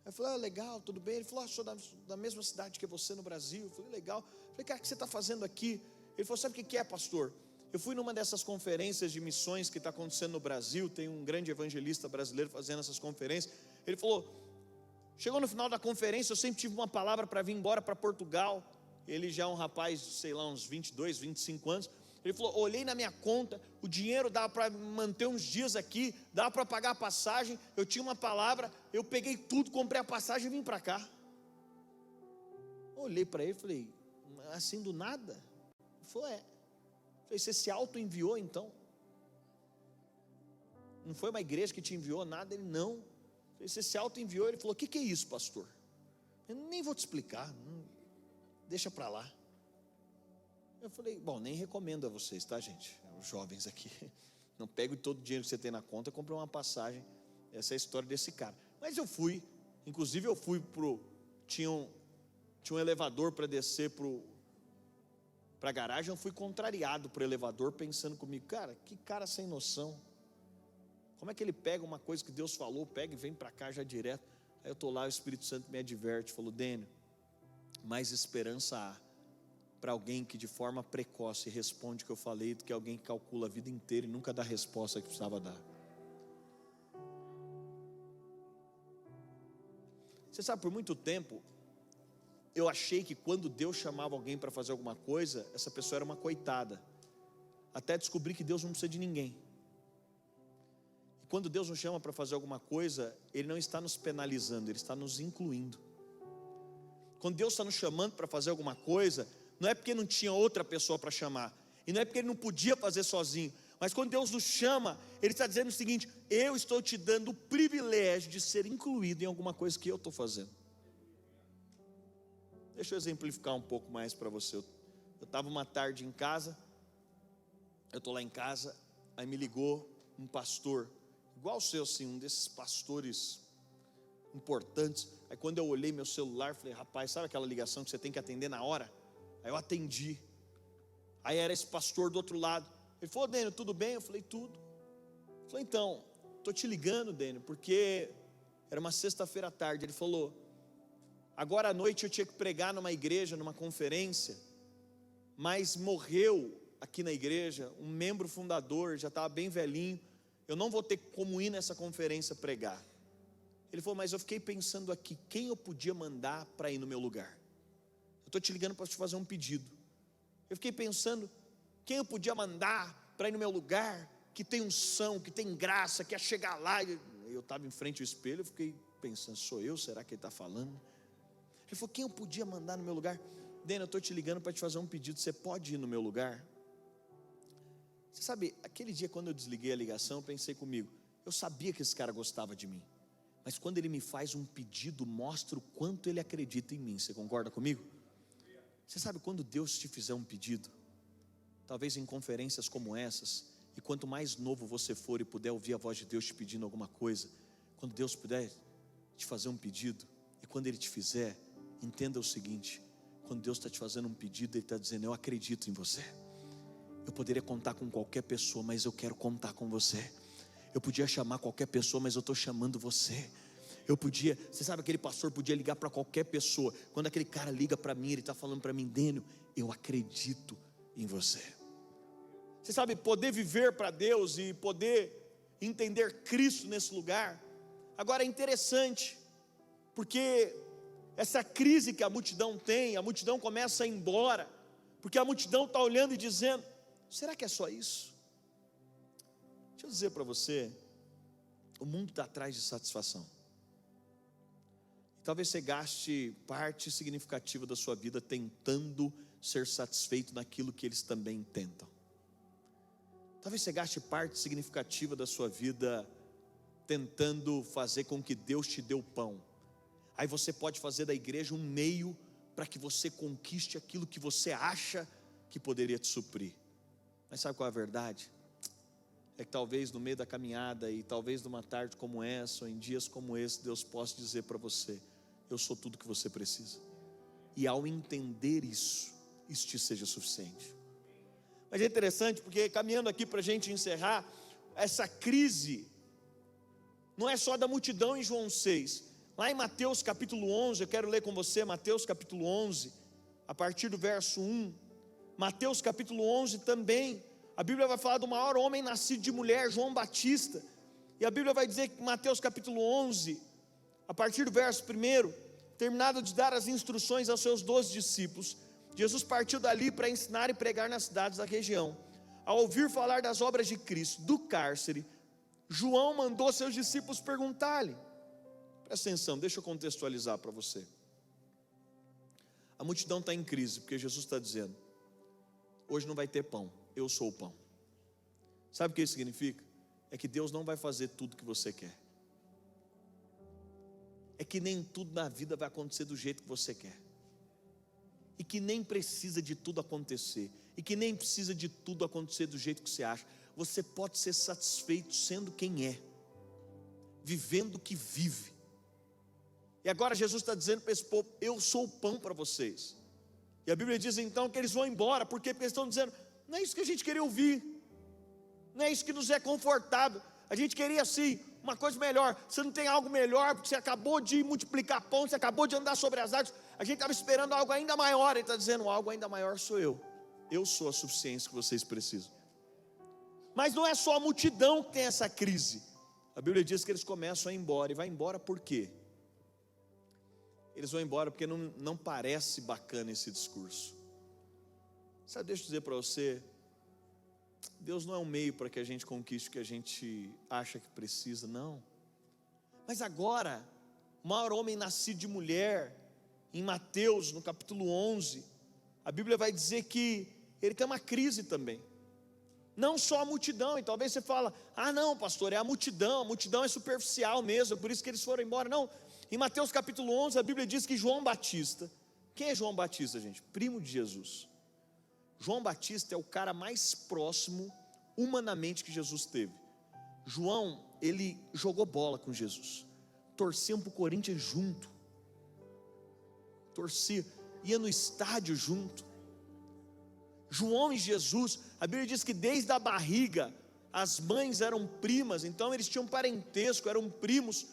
Eu falei: ah, legal, tudo bem? Ele falou: sou da mesma cidade que você no Brasil. Eu falei: legal. Eu falei: cara, o que você está fazendo aqui? Ele falou: sabe o que é, pastor? Eu fui numa dessas conferências de missões que está acontecendo no Brasil, tem um grande evangelista brasileiro fazendo essas conferências. Ele falou: chegou no final da conferência, eu sempre tive uma palavra para vir embora para Portugal. Ele já é um rapaz, sei lá, uns 22, 25 anos. Ele falou: olhei na minha conta, o dinheiro dava para manter uns dias aqui, dava para pagar a passagem, eu tinha uma palavra, eu peguei tudo, comprei a passagem e vim para cá. Olhei para ele e falei: assim do nada? Ele falou: é. Eu falei: você se auto-enviou então? Não foi uma igreja que te enviou nada? Ele: não. Eu falei: você se auto-enviou? Ele falou: o que é isso, pastor? Eu nem vou te explicar, deixa para lá. Eu falei: bom, nem recomendo a vocês, tá, gente? Os jovens aqui, não pegue todo o dinheiro que você tem na conta, compre uma passagem. Essa é a história desse cara. Mas eu fui, inclusive eu fui tinha um elevador para descer para a garagem. Eu fui contrariado para o elevador, pensando comigo: cara, que cara sem noção. Como é que ele pega uma coisa que Deus falou, pega e vem para cá já direto? Aí eu estou lá, o Espírito Santo me adverte, falou: Dênio, mais esperança há para alguém que de forma precoce responde o que eu falei, do que alguém que calcula a vida inteira e nunca dá a resposta que precisava dar. Você sabe, por muito tempo eu achei que quando Deus chamava alguém para fazer alguma coisa, essa pessoa era uma coitada, até descobrir que Deus não precisa de ninguém. E quando Deus nos chama para fazer alguma coisa, Ele não está nos penalizando, Ele está nos incluindo. Quando Deus está nos chamando para fazer alguma coisa, não é porque não tinha outra pessoa para chamar, e não é porque Ele não podia fazer sozinho, mas quando Deus nos chama, Ele está dizendo o seguinte: eu estou te dando o privilégio de ser incluído em alguma coisa que eu estou fazendo. Deixa eu exemplificar um pouco mais para você. Eu estava uma tarde em casa, eu estou lá em casa, aí me ligou um pastor, igual o seu assim, um desses pastores importantes. Aí quando eu olhei meu celular, falei: rapaz, sabe aquela ligação que você tem que atender na hora? Aí eu atendi, aí era esse pastor do outro lado. Ele falou: Dênio, tudo bem? Eu falei: tudo. Ele falou: então, estou te ligando, Dênio, porque era uma sexta-feira à tarde. Ele falou: agora à noite eu tinha que pregar numa igreja, numa conferência, mas morreu aqui na igreja um membro fundador, já estava bem velhinho, eu não vou ter como ir nessa conferência pregar. Ele falou: mas eu fiquei pensando aqui, quem eu podia mandar para ir no meu lugar? eu estou te ligando para te fazer um pedido. Eu fiquei pensando, quem eu podia mandar para ir no meu lugar, que tem unção, que tem graça, que é chegar lá. Eu estava em frente ao espelho, eu fiquei pensando, sou eu? Será que ele está falando? Ele falou, quem eu podia mandar no meu lugar? Dena, eu estou te ligando para te fazer um pedido, você pode ir no meu lugar? Você sabe, aquele dia quando eu desliguei a ligação, eu pensei comigo, eu sabia que esse cara gostava de mim, mas quando ele me faz um pedido, mostra o quanto ele acredita em mim. Você concorda comigo? Você sabe, quando Deus te fizer um pedido, talvez em conferências como essas, e quanto mais novo você for e puder ouvir a voz de Deus te pedindo alguma coisa, quando Deus puder te fazer um pedido, e quando Ele te fizer, entenda o seguinte, quando Deus está te fazendo um pedido, Ele está dizendo, eu acredito em você. Eu poderia contar com qualquer pessoa, mas eu quero contar com você. Eu podia chamar qualquer pessoa, mas eu estou chamando você. Eu podia, você sabe, aquele pastor podia ligar para qualquer pessoa. Quando aquele cara liga para mim, ele está falando para mim, Dênio, eu acredito em você. Você sabe, poder viver para Deus e poder entender Cristo nesse lugar. Agora é interessante, porque essa crise que a multidão tem, a multidão começa a ir embora, porque a multidão está olhando e dizendo, será que é só isso? Deixa eu dizer para você, o mundo está atrás de satisfação. Talvez você gaste parte significativa da sua vida tentando ser satisfeito naquilo que eles também tentam. Talvez você gaste parte significativa da sua vida tentando fazer com que Deus te dê o pão. Aí você pode fazer da igreja um meio para que você conquiste aquilo que você acha que poderia te suprir. Mas sabe qual é a verdade? É que talvez no meio da caminhada e talvez numa tarde como essa ou em dias como esse, Deus possa dizer para você, eu sou tudo que você precisa. E ao entender isso te seja suficiente. Mas é interessante porque caminhando aqui para a gente encerrar, essa crise não é só da multidão em João 6. Lá em Mateus capítulo 11, eu quero ler com você Mateus capítulo 11, a partir do verso 1. Mateus capítulo 11 também, a Bíblia vai falar do maior homem nascido de mulher, João Batista. E a Bíblia vai dizer que Mateus capítulo 11, a partir do verso 1, terminado de dar as instruções aos seus 12 discípulos, Jesus partiu dali para ensinar e pregar nas cidades da região. Ao ouvir falar das obras de Cristo, do cárcere, João mandou seus discípulos perguntar-lhe. Presta atenção, deixa eu contextualizar para você. A multidão está em crise, porque Jesus está dizendo, hoje não vai ter pão, eu sou o pão. Sabe o que isso significa? É que Deus não vai fazer tudo que você quer. É que nem tudo na vida vai acontecer do jeito que você quer. E que nem precisa de tudo acontecer. E que nem precisa de tudo acontecer do jeito que você acha. Você pode ser satisfeito sendo quem é, vivendo o que vive. E agora Jesus está dizendo para esse povo, eu sou o pão para vocês. E a Bíblia diz então que eles vão embora. Por quê? Porque eles estão dizendo, não é isso que a gente queria ouvir, não é isso que nos é confortável. A gente queria assim, uma coisa melhor. Você não tem algo melhor, porque você acabou de multiplicar pão, você acabou de andar sobre as águas. A gente estava esperando algo ainda maior. Ele está dizendo, algo ainda maior sou eu. Eu sou a suficiência que vocês precisam. Mas não é só a multidão que tem essa crise. A Bíblia diz que eles começam a ir embora. E vai embora por quê? Eles vão embora porque não parece bacana esse discurso. Sabe, deixa eu dizer para você, Deus não é um meio para que a gente conquiste o que a gente acha que precisa, não. Mas agora, o maior homem nascido de mulher, em Mateus, no capítulo 11, a Bíblia vai dizer que ele tem uma crise também. Não só a multidão, e talvez você fala, não pastor, é a multidão é superficial mesmo, por isso que eles foram embora. Não, em Mateus capítulo 11, a Bíblia diz que João Batista, quem é João Batista, gente? Primo de Jesus. João Batista é o cara mais próximo humanamente que Jesus teve. João, ele jogou bola com Jesus, torciam para o Corinthians junto, ia no estádio junto. João e Jesus, a Bíblia diz que desde a barriga, as mães eram primas, então eles tinham parentesco, eram primos.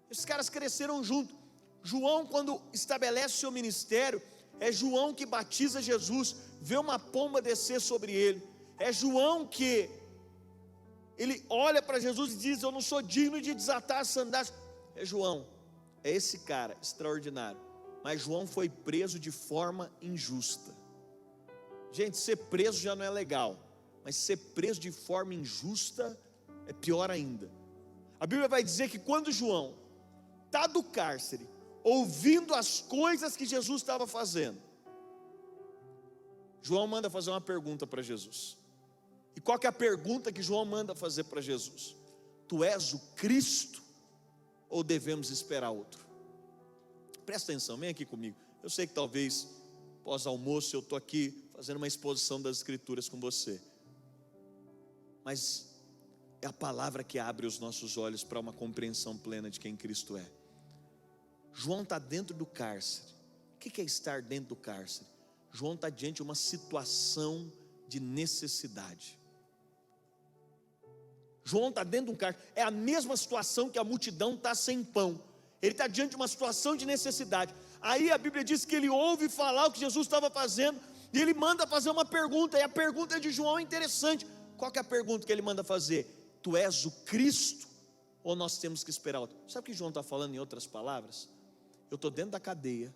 Esses caras cresceram junto. João, quando estabelece o seu ministério, é João que batiza Jesus, vê uma pomba descer sobre ele. É João que ele olha para Jesus e diz, eu não sou digno de desatar as sandálias. É João, é esse cara extraordinário. mas João foi preso de forma injusta. Gente, ser preso já não é legal, mas ser preso de forma injusta é pior ainda. A Bíblia vai dizer que quando João está do cárcere, ouvindo as coisas que Jesus estava fazendo, João manda fazer uma pergunta para Jesus. E qual que é a pergunta que João manda fazer para Jesus? Tu és o Cristo ou devemos esperar outro? Presta atenção, vem aqui comigo. Eu sei que talvez pós-almoço eu estou aqui fazendo uma exposição das Escrituras com você, mas é a palavra que abre os nossos olhos para uma compreensão plena de quem Cristo é. João está dentro do cárcere. O que é estar dentro do cárcere? João está diante de uma situação de necessidade. João está dentro de um cárcere. É a mesma situação que a multidão está sem pão. Ele está diante de uma situação de necessidade. Aí a Bíblia diz que ele ouve falar o que Jesus estava fazendo, e ele manda fazer uma pergunta, e a pergunta de João é interessante. Qual que é a pergunta que ele manda fazer? Tu és o Cristo ou nós temos que esperar outro? Sabe o que João está falando em outras palavras? Eu estou dentro da cadeia,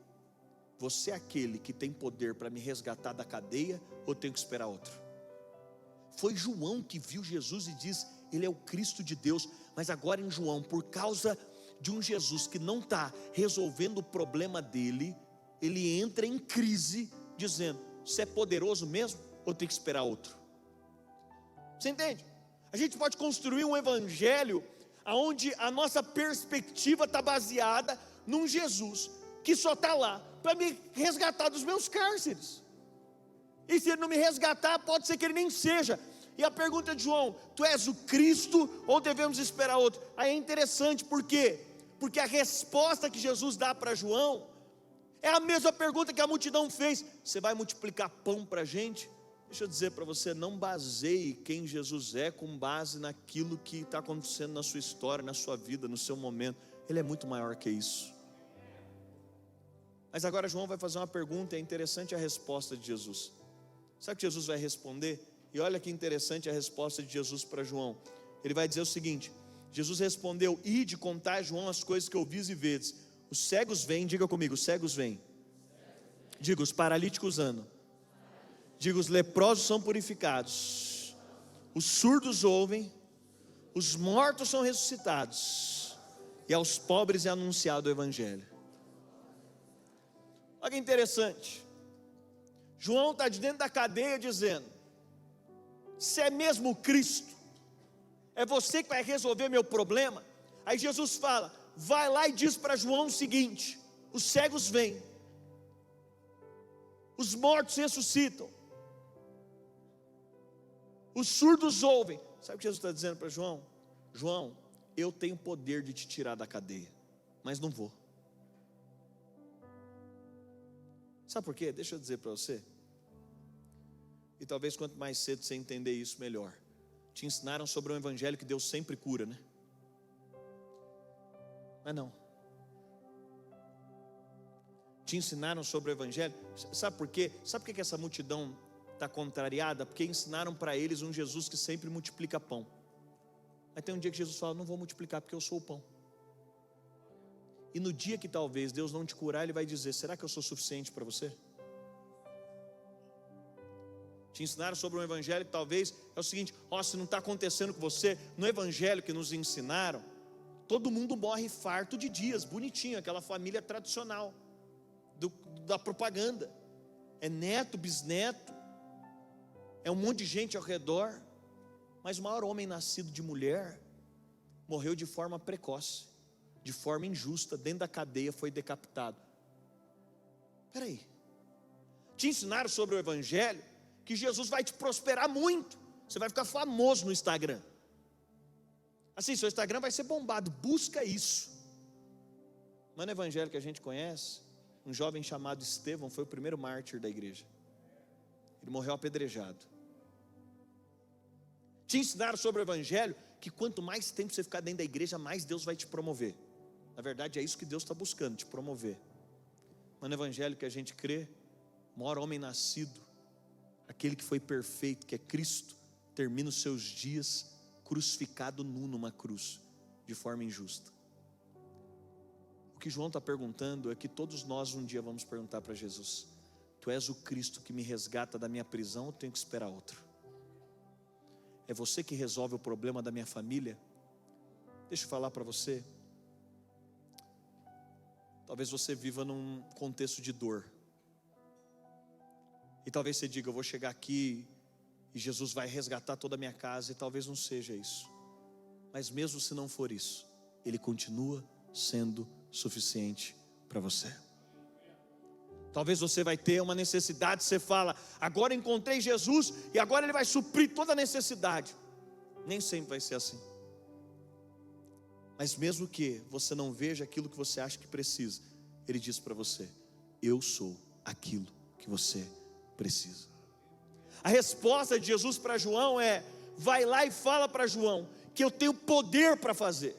você é aquele que tem poder para me resgatar da cadeia, ou eu tenho que esperar outro? Foi João que viu Jesus e diz, ele é o Cristo de Deus. Mas agora em João, por causa de um Jesus que não está resolvendo o problema dele, ele entra em crise, dizendo, você é poderoso mesmo, ou tem que esperar outro? Você entende? A gente pode construir um evangelho onde a nossa perspectiva está baseada num Jesus que só está lá para me resgatar dos meus cárceres. E se ele não me resgatar, pode ser que ele nem seja. E a pergunta de João, tu és o Cristo ou devemos esperar outro? Aí é interessante, por quê? Porque a resposta que Jesus dá para João é a mesma pergunta que a multidão fez. Você vai multiplicar pão para a gente? Deixa eu dizer para você, não baseie quem Jesus é com base naquilo que está acontecendo na sua história, na sua vida, no seu momento. Ele é muito maior que isso. Mas agora João vai fazer uma pergunta, é interessante a resposta de Jesus. Sabe o que Jesus vai responder? E olha que interessante a resposta de Jesus para João. Ele vai dizer o seguinte, Jesus respondeu, ide contar a João as coisas que ouvis e vedes. Os cegos vêm, diga comigo, os cegos vêm. Diga, os paralíticos andam. Diga, os leprosos são purificados. Os surdos ouvem. Os mortos são ressuscitados. E aos pobres é anunciado o Evangelho. Olha que interessante. João está de dentro da cadeia dizendo, se é mesmo Cristo, é você que vai resolver meu problema? Aí Jesus fala, vai lá e diz para João o seguinte, os cegos vêm, os mortos ressuscitam, os surdos ouvem. Sabe o que Jesus está dizendo para João? João, eu tenho poder de te tirar da cadeia, mas não vou. Sabe por quê? Deixa eu dizer para você. E talvez quanto mais cedo você entender isso, melhor. Te ensinaram sobre um evangelho que Deus sempre cura, né? Mas não. Te ensinaram sobre o evangelho. Sabe por quê? Sabe por que essa multidão está contrariada? Porque ensinaram para eles um Jesus que sempre multiplica pão. Aí tem um dia que Jesus fala, não vou multiplicar porque eu sou o pão. E no dia que talvez Deus não te curar, Ele vai dizer, será que eu sou suficiente para você? Te ensinaram sobre um evangelho que talvez é o seguinte, se não está acontecendo com você, no evangelho que nos ensinaram, todo mundo morre farto de dias, bonitinho, aquela família tradicional, da propaganda, é neto, bisneto, é um monte de gente ao redor, mas o maior homem nascido de mulher, morreu de forma precoce, de forma injusta, dentro da cadeia, foi decapitado. Espera aí, te ensinaram sobre o evangelho, que Jesus vai te prosperar muito, você vai ficar famoso no Instagram, assim, seu Instagram vai ser bombado, busca isso. Mas no evangelho que a gente conhece, um jovem chamado Estevão foi o primeiro mártir da igreja, ele morreu apedrejado. Te ensinaram sobre o evangelho, que quanto mais tempo você ficar dentro da igreja, mais Deus vai te promover. Na verdade é isso que Deus está buscando, te promover. Mas no evangelho que a gente crê, o maior homem nascido, aquele que foi perfeito, que é Cristo, termina os seus dias crucificado nu numa cruz, de forma injusta. O O que João está perguntando é que todos nós um dia vamos perguntar para Jesus: Tu és o Cristo que me resgata da minha prisão, ou tenho que esperar outro? É você que resolve o problema da minha família? Deixa eu falar para você. Talvez você viva num contexto de dor. E talvez você diga: eu vou chegar aqui e Jesus vai resgatar toda a minha casa. E talvez não seja isso. Mas mesmo se não for isso, Ele continua sendo suficiente para você. Talvez você vai ter uma necessidade, você fala: agora encontrei Jesus e agora Ele vai suprir toda a necessidade. Nem sempre vai ser assim. Mas mesmo que você não veja aquilo que você acha que precisa, Ele diz para você: eu sou aquilo que você precisa. A resposta de Jesus para João é: vai lá e fala para João que eu tenho poder para fazer.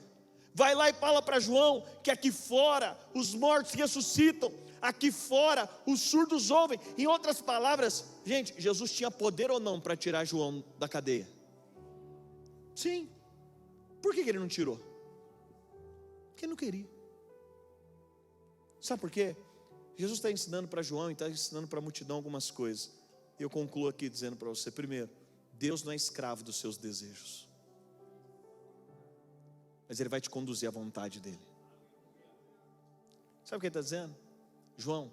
Vai lá e fala para João que aqui fora os mortos ressuscitam, aqui fora os surdos ouvem. Em outras palavras, gente, Jesus tinha poder ou não para tirar João da cadeia? Sim. Por que Ele não tirou? Porque Ele não queria. Sabe por quê? Jesus está ensinando para João e está ensinando para a multidão algumas coisas. E eu concluo aqui dizendo para você: primeiro, Deus não é escravo dos seus desejos, mas Ele vai te conduzir à vontade dEle. Sabe o que Ele está dizendo? João,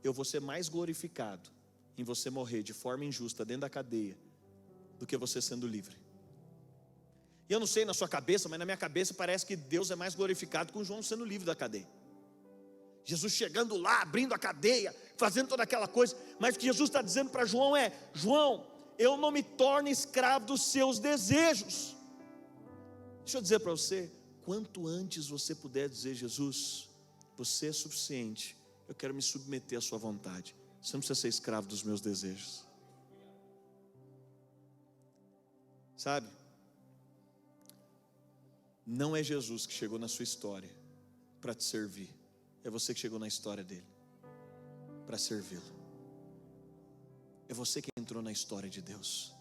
eu vou ser mais glorificado em você morrer de forma injusta dentro da cadeia do que você sendo livre. E eu não sei na sua cabeça, mas na minha cabeça parece que Deus é mais glorificado com João sendo livre da cadeia. Jesus chegando lá, abrindo a cadeia, fazendo toda aquela coisa. Mas o que Jesus está dizendo para João é: João, eu não me torno escravo dos seus desejos. Deixa eu dizer para você, quanto antes você puder dizer: Jesus, você é suficiente, eu quero me submeter à sua vontade, você não precisa ser escravo dos meus desejos. Sabe? Não é Jesus que chegou na sua história para te servir, é você que chegou na história dele para servi-lo. É você que entrou na história de Deus.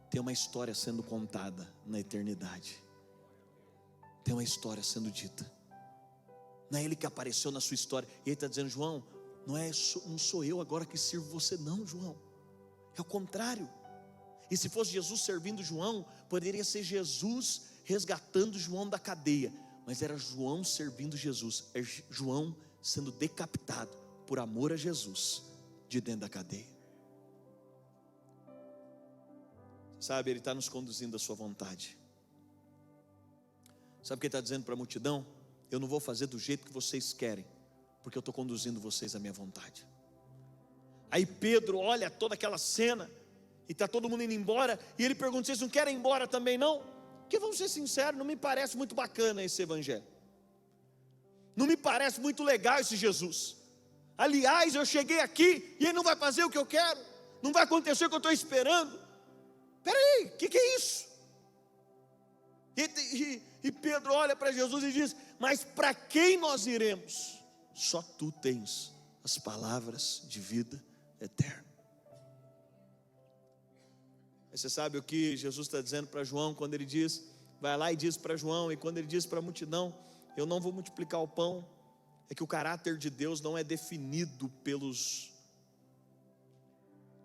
Tem uma história sendo contada na eternidade. Tem uma história sendo dita. Não é Ele que apareceu na sua história e Ele está dizendo: João, não sou eu agora que sirvo você, não, João. É o contrário. E se fosse Jesus servindo João, poderia ser Jesus resgatando João da cadeia, mas era João servindo Jesus, é João sendo decapitado por amor a Jesus de dentro da cadeia. Sabe, Ele está nos conduzindo à sua vontade. Sabe o que Ele está dizendo para a multidão? Eu não vou fazer do jeito que vocês querem, porque eu estou conduzindo vocês à minha vontade. Aí Pedro olha toda aquela cena e está todo mundo indo embora, e ele pergunta: vocês não querem ir embora também não? Porque vamos ser sinceros, não me parece muito bacana esse evangelho, não me parece muito legal esse Jesus. Aliás, eu cheguei aqui e Ele não vai fazer o que eu quero, não vai acontecer o que eu estou esperando. Espera aí, o que é isso? E Pedro olha para Jesus e diz: mas para quem nós iremos? Só Tu tens as palavras de vida eterna. Você sabe o que Jesus está dizendo para João quando Ele diz, vai lá e diz para João, e quando Ele diz para a multidão: eu não vou multiplicar o pão? É que o caráter de Deus não é definido pelos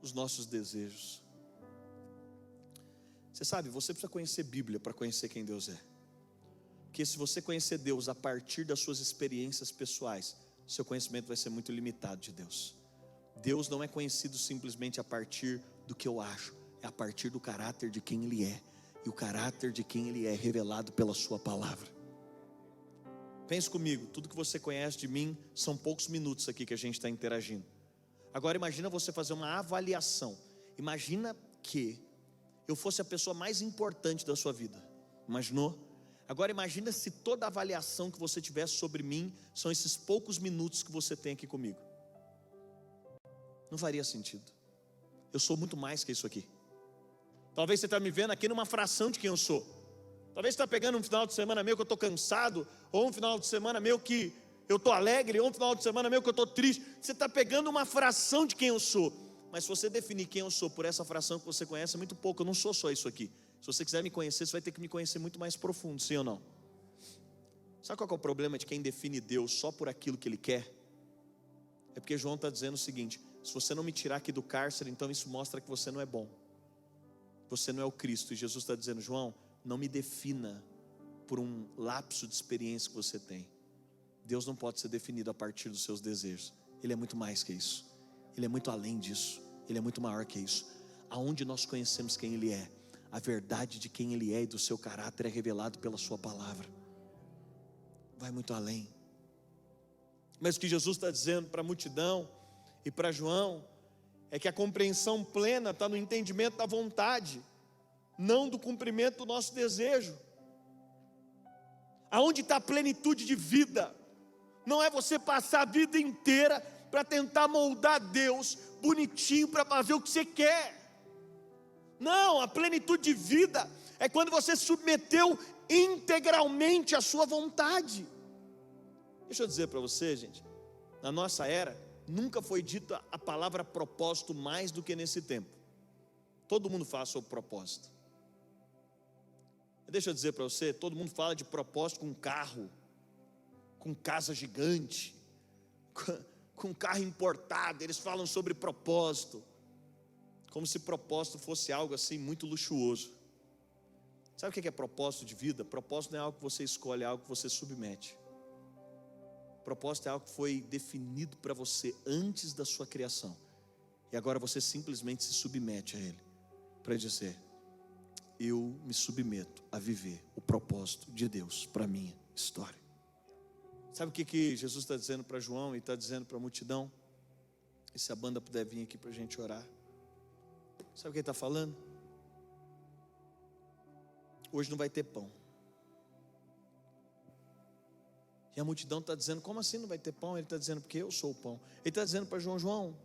os nossos desejos. Você sabe, você precisa conhecer Bíblia para conhecer quem Deus é. Porque se você conhecer Deus a partir das suas experiências pessoais, seu conhecimento vai ser muito limitado de Deus. Deus não é conhecido simplesmente a partir do que eu acho, é a partir do caráter de quem Ele é. E o caráter de quem Ele é revelado pela sua palavra. Pense comigo, tudo que você conhece de mim, são poucos minutos aqui que a gente está interagindo. Agora imagina você fazer uma avaliação. Imagina que eu fosse a pessoa mais importante da sua vida. Imaginou? Agora imagina se toda a avaliação que você tivesse sobre mim são esses poucos minutos que você tem aqui comigo. Não faria sentido. Eu sou muito mais que isso aqui. Talvez você está me vendo aqui numa fração de quem eu sou. Talvez você está pegando um final de semana meu que eu estou cansado, ou um final de semana meu que eu estou alegre, ou um final de semana meu que eu estou triste. Você está pegando uma fração de quem eu sou. Mas se você definir quem eu sou por essa fração que você conhece, é muito pouco. Eu não sou só isso aqui. Se você quiser me conhecer, você vai ter que me conhecer muito mais profundo, sim ou não? Sabe qual que é o problema de quem define Deus só por aquilo que Ele quer? É porque João está dizendo o seguinte: se você não me tirar aqui do cárcere, então isso mostra que você não é bom, você não é o Cristo. E Jesus está dizendo: João, não me defina por um lapso de experiência que você tem. Deus não pode ser definido a partir dos seus desejos. Ele é muito mais que isso, Ele é muito além disso, Ele é muito maior que isso. Aonde nós conhecemos quem Ele é, a verdade de quem Ele é e do seu caráter é revelado pela sua palavra. Vai muito além. Mas o que Jesus está dizendo para a multidão e para João é que a compreensão plena está no entendimento da vontade, não do cumprimento do nosso desejo. Aonde está a plenitude de vida? Não é você passar a vida inteira para tentar moldar Deus bonitinho para fazer o que você quer. Não, a plenitude de vida é quando você submeteu integralmente a sua vontade. Deixa eu dizer para você, gente, na nossa era, nunca foi dita a palavra propósito mais do que nesse tempo. Todo mundo fala sobre propósito. Deixa eu dizer para você, todo mundo fala de propósito com carro, com casa gigante, com carro importado. Eles falam sobre propósito, como se propósito fosse algo assim muito luxuoso. Sabe o que é propósito de vida? Propósito não é algo que você escolhe, é algo que você submete. Propósito é algo que foi definido para você antes da sua criação, e agora você simplesmente se submete a ele, para dizer: eu me submeto a viver o propósito de Deus para a minha história. Sabe o que Jesus está dizendo para João e está dizendo para a multidão? E se a banda puder vir aqui para a gente orar. Sabe o que ele está falando? Hoje não vai ter pão. E a multidão está dizendo: como assim não vai ter pão? Ele está dizendo: porque eu sou o pão. Ele está dizendo para João: João,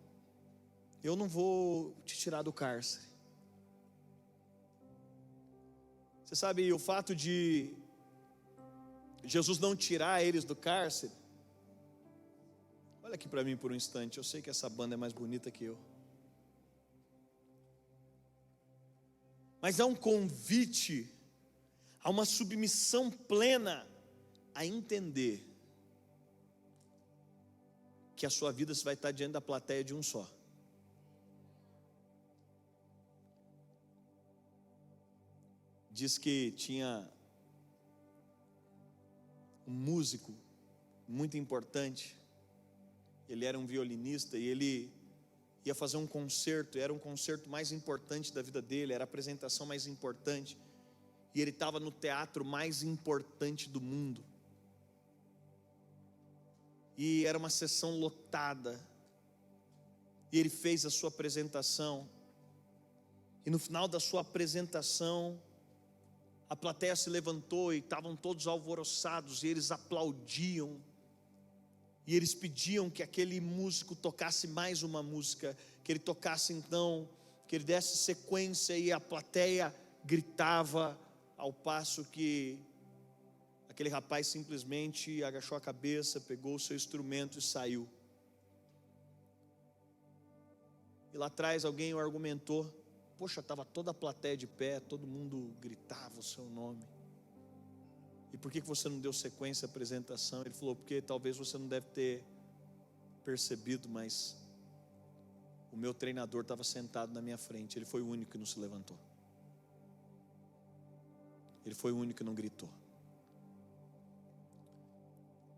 eu não vou te tirar do cárcere. Você sabe, o fato de Jesus não tirar eles do cárcere, olha aqui para mim por um instante. Eu sei que essa banda é mais bonita que eu, mas é um convite a uma submissão plena, a entender que a sua vida vai estar diante da plateia de um só. Diz que tinha um músico muito importante, ele era um violinista e ele ia fazer um concerto, era um concerto mais importante da vida dele, era a apresentação mais importante, e ele estava no teatro mais importante do mundo, e era uma sessão lotada, e ele fez a sua apresentação, e no final da sua apresentação, a plateia se levantou e estavam todos alvoroçados, e eles aplaudiam, e eles pediam que aquele músico tocasse mais uma música, que ele tocasse então, que ele desse sequência, e a plateia gritava, ao passo que aquele rapaz simplesmente agachou a cabeça, pegou o seu instrumento e saiu. E lá atrás alguém o argumentou: poxa, estava toda a plateia de pé, todo mundo gritava o seu nome, e por que você não deu sequência à apresentação? Ele falou: porque talvez você não deve ter percebido, mas o meu treinador estava sentado na minha frente, ele foi o único que não se levantou, ele foi o único que não gritou,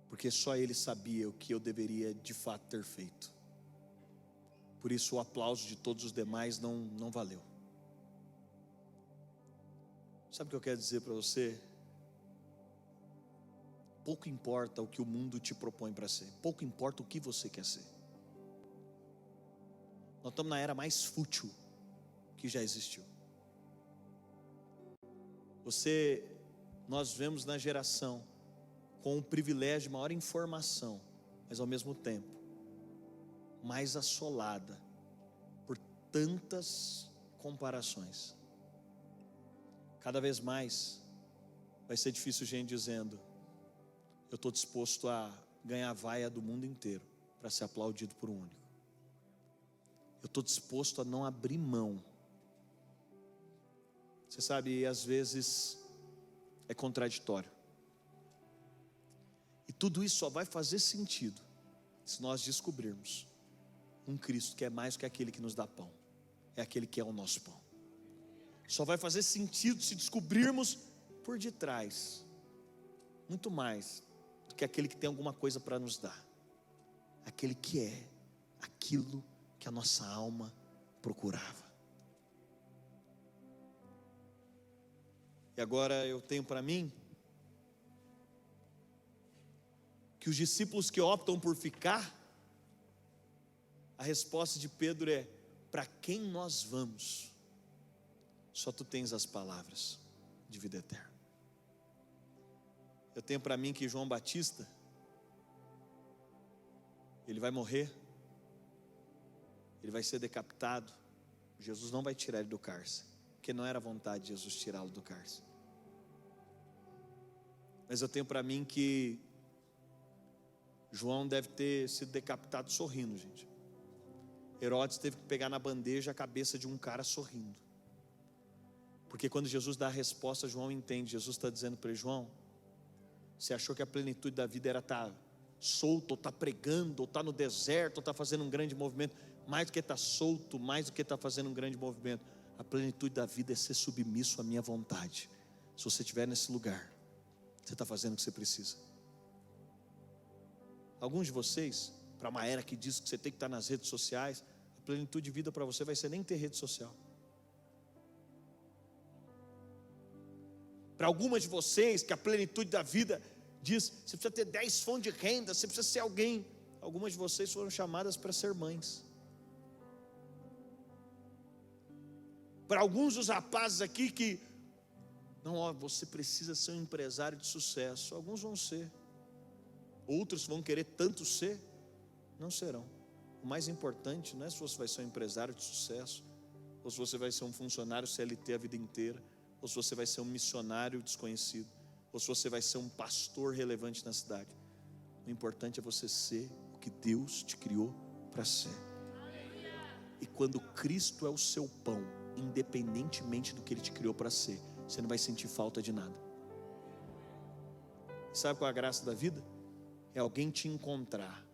porque só ele sabia o que eu deveria de fato ter feito. Por isso o aplauso de todos os demais não valeu. Sabe o que eu quero dizer para você? Pouco importa o que o mundo te propõe para ser, pouco importa o que você quer ser. Nós estamos na era mais fútil que já existiu. Nós vemos na geração com o privilégio de maior informação, mas ao mesmo tempo mais assolada por tantas comparações. Cada vez mais vai ser difícil gente dizendo: eu estou disposto a ganhar a vaia do mundo inteiro para ser aplaudido por um único. Eu estou disposto a não abrir mão. Você sabe, às vezes é contraditório. tudo isso só vai fazer sentido se nós descobrirmos um Cristo que é mais do que aquele que nos dá pão, é aquele que é o nosso pão. Só vai fazer sentido se descobrirmos por detrás muito mais do que aquele que tem alguma coisa para nos dar, aquele que é aquilo que a nossa alma procurava. E agora eu tenho para mim que os discípulos que optam por ficar, a resposta de Pedro é: para quem nós vamos? Só tu tens as palavras de vida eterna. Eu tenho para mim que João Batista, ele vai morrer, ele vai ser decapitado, Jesus não vai tirar ele do cárcere, porque não era vontade de Jesus tirá-lo do cárcere. Mas eu tenho para mim que João deve ter sido decapitado sorrindo, gente. Herodes teve que pegar na bandeja a cabeça de um cara sorrindo, porque quando Jesus dá a resposta, João entende. Jesus está dizendo para ele: João, você achou que a plenitude da vida era estar solto, ou estar pregando, ou estar no deserto, ou estar fazendo um grande movimento? Mais do que estar solto, mais do que estar fazendo um grande movimento, a plenitude da vida é ser submisso à minha vontade. Se você estiver nesse lugar, você está fazendo o que você precisa. Alguns de vocês, para uma era que diz que você tem que estar nas redes sociais, a plenitude de vida para você vai ser nem ter rede social. Para algumas de vocês, que a plenitude da vida diz, você precisa ter 10 fontes de renda, você precisa ser alguém. Algumas de vocês foram chamadas para ser mães. Para alguns dos rapazes aqui que, não, ó, você precisa ser um empresário de sucesso. Alguns vão ser, outros vão querer tanto ser, não serão. O mais importante não é se você vai ser um empresário de sucesso, ou se você vai ser um funcionário CLT a vida inteira, ou se você vai ser um missionário desconhecido, ou se você vai ser um pastor relevante na cidade. O importante é você ser o que Deus te criou para ser. E quando Cristo é o seu pão, independentemente do que Ele te criou para ser, você não vai sentir falta de nada. Sabe qual é a graça da vida? É alguém te encontrar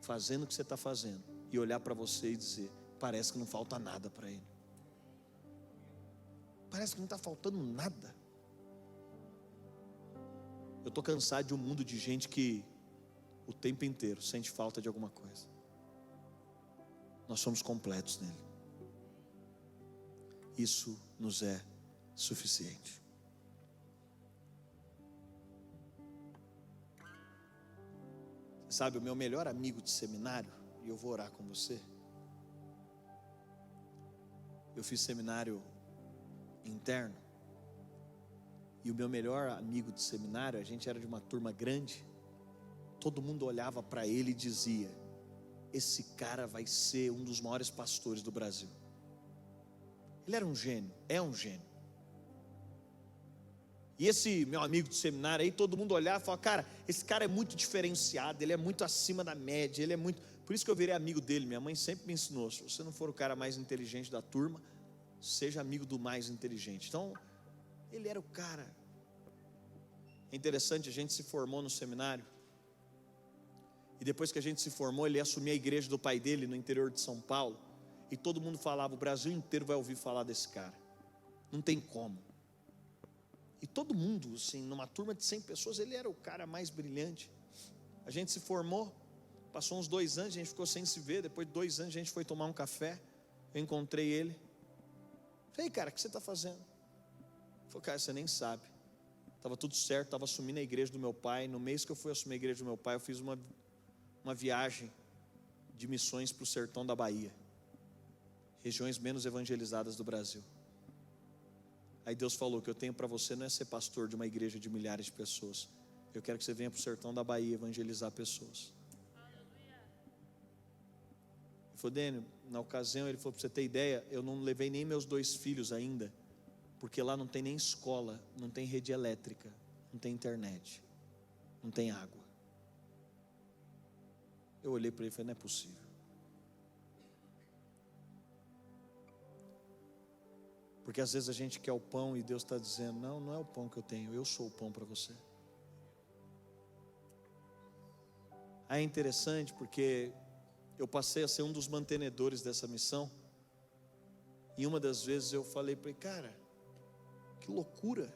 fazendo o que você está fazendo e olhar para você e dizer: parece que não falta nada para ele, parece que não está faltando nada. Eu estou cansado de um mundo de gente que o tempo inteiro sente falta de alguma coisa. Nós somos completos nele. Isso nos é suficiente. Sabe, o meu melhor amigo de seminário, e eu vou orar com você. Eu fiz seminário interno, e o meu melhor amigo de seminário, a gente era de uma turma grande, todo mundo olhava para ele e dizia: esse cara vai ser um dos maiores pastores do Brasil. Ele era um gênio, é um gênio. E esse meu amigo de seminário aí, todo mundo olhava e falava: cara, esse cara é muito diferenciado, ele é muito acima da média, ele é muito... Por isso que eu virei amigo dele. Minha mãe sempre me ensinou: se você não for o cara mais inteligente da turma, seja amigo do mais inteligente. Então, ele era o cara. É interessante, a gente se formou no seminário, e depois que a gente se formou, ele assumiu a igreja do pai dele no interior de São Paulo, e todo mundo falava: o Brasil inteiro vai ouvir falar desse cara, não tem como. E todo mundo, assim, numa turma de 100 pessoas, ele era o cara mais brilhante. A gente se formou, passou uns 2 anos, a gente ficou sem se ver. Depois de 2 anos a gente foi tomar um café, eu encontrei ele. Falei: cara, o que você está fazendo? Ele falou: cara, você nem sabe, estava tudo certo, estava assumindo a igreja do meu pai. No mês que eu fui assumir a igreja do meu pai, eu fiz uma viagem de missões para o sertão da Bahia, regiões menos evangelizadas do Brasil. Aí Deus falou: que eu tenho para você não é ser pastor de uma igreja de milhares de pessoas, eu quero que você venha para o sertão da Bahia evangelizar pessoas. Ele falou: Dênio, na ocasião, ele falou, para você ter ideia, eu não levei nem meus 2 filhos ainda, porque lá não tem nem escola, não tem rede elétrica, não tem internet, não tem água. Eu olhei para ele e falei: não é possível. Porque às vezes a gente quer o pão e Deus está dizendo: não, não é o pão que eu tenho, eu sou o pão para você. Aí é interessante porque eu passei a ser um dos mantenedores dessa missão. E uma das vezes eu falei para ele: cara, que loucura,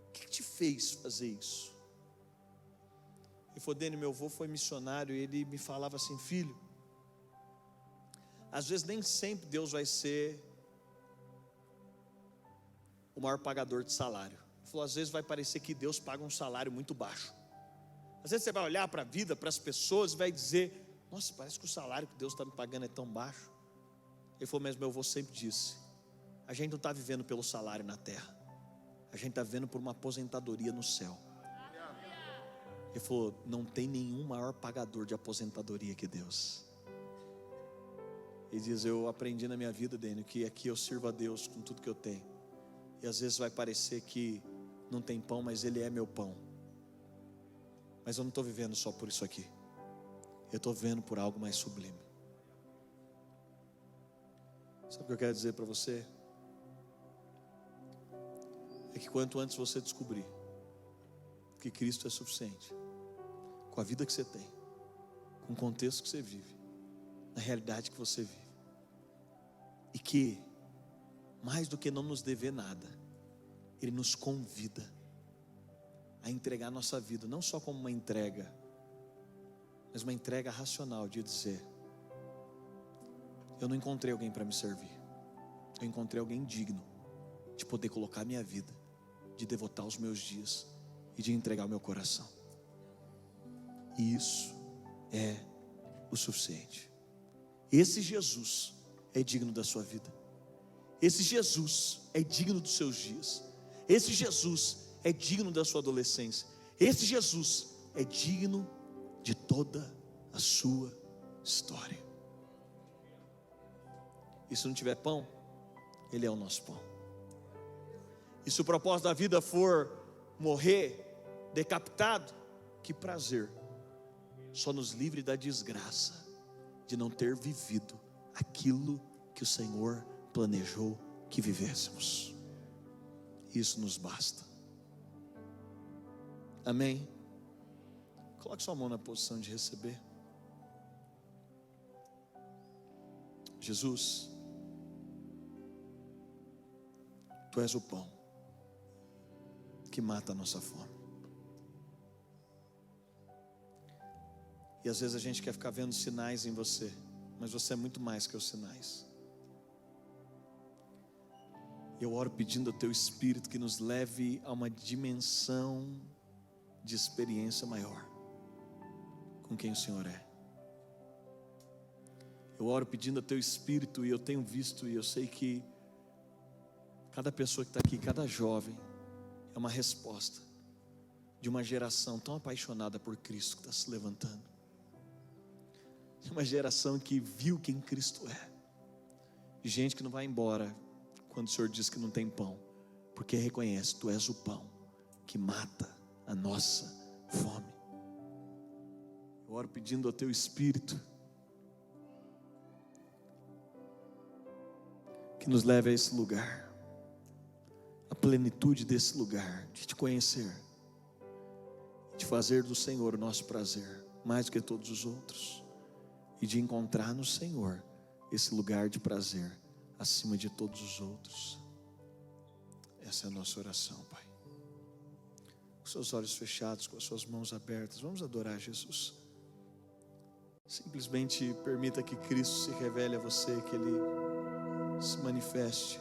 o que te fez fazer isso? Ele falou: Dene, meu avô foi missionário, e ele me falava assim: filho, às vezes nem sempre Deus vai ser o maior pagador de salário. Ele falou: às vezes vai parecer que Deus paga um salário muito baixo. Às vezes você vai olhar para a vida, para as pessoas, e vai dizer: nossa, parece que o salário que Deus está me pagando é tão baixo. Ele falou: mas meu avô sempre disse: a gente não está vivendo pelo salário na terra, a gente está vivendo por uma aposentadoria no céu. Ele falou: não tem nenhum maior pagador de aposentadoria que Deus. Ele diz: eu aprendi na minha vida, Dênio, que aqui eu sirvo a Deus com tudo que eu tenho. E às vezes vai parecer que não tem pão, mas Ele é meu pão. Mas eu não estou vivendo só por isso aqui, eu estou vivendo por algo mais sublime. Sabe o que eu quero dizer para você? É que quanto antes você descobrir que Cristo é suficiente, com a vida que você tem, com o contexto que você vive, na realidade que você vive, e que mais do que não nos dever nada, Ele nos convida a entregar a nossa vida, não só como uma entrega, mas uma entrega racional, de dizer: eu não encontrei alguém para me servir, eu encontrei alguém digno de poder colocar a minha vida, de devotar os meus dias e de entregar o meu coração. E isso é o suficiente. Esse Jesus é digno da sua vida, esse Jesus é digno dos seus dias, esse Jesus é digno da sua adolescência, esse Jesus é digno de toda a sua história. E se não tiver pão, Ele é o nosso pão. E se o propósito da vida for morrer decapitado, que prazer, só nos livre da desgraça de não ter vivido aquilo que o Senhor planejou que vivêssemos. Isso nos basta. Amém? Coloque sua mão na posição de receber. Jesus, Tu és o pão que mata a nossa fome. E às vezes a gente quer ficar vendo sinais em você, mas você é muito mais que os sinais. Eu oro pedindo ao Teu Espírito que nos leve a uma dimensão de experiência maior com quem o Senhor é. Eu oro pedindo ao Teu Espírito, e eu tenho visto, e eu sei que cada pessoa que está aqui, cada jovem, é uma resposta de uma geração tão apaixonada por Cristo que está se levantando. De uma geração que viu quem Cristo é. De gente que não vai embora quando o Senhor diz que não tem pão, porque reconhece: Tu és o pão que mata a nossa fome. Eu oro pedindo ao Teu Espírito que nos leve a esse lugar, a plenitude desse lugar, de Te conhecer, de fazer do Senhor o nosso prazer, mais do que todos os outros, e de encontrar no Senhor esse lugar de prazer acima de todos os outros. Essa é a nossa oração, Pai. Com seus olhos fechados, com as suas mãos abertas, vamos adorar Jesus. Simplesmente permita que Cristo se revele a você, que Ele se manifeste.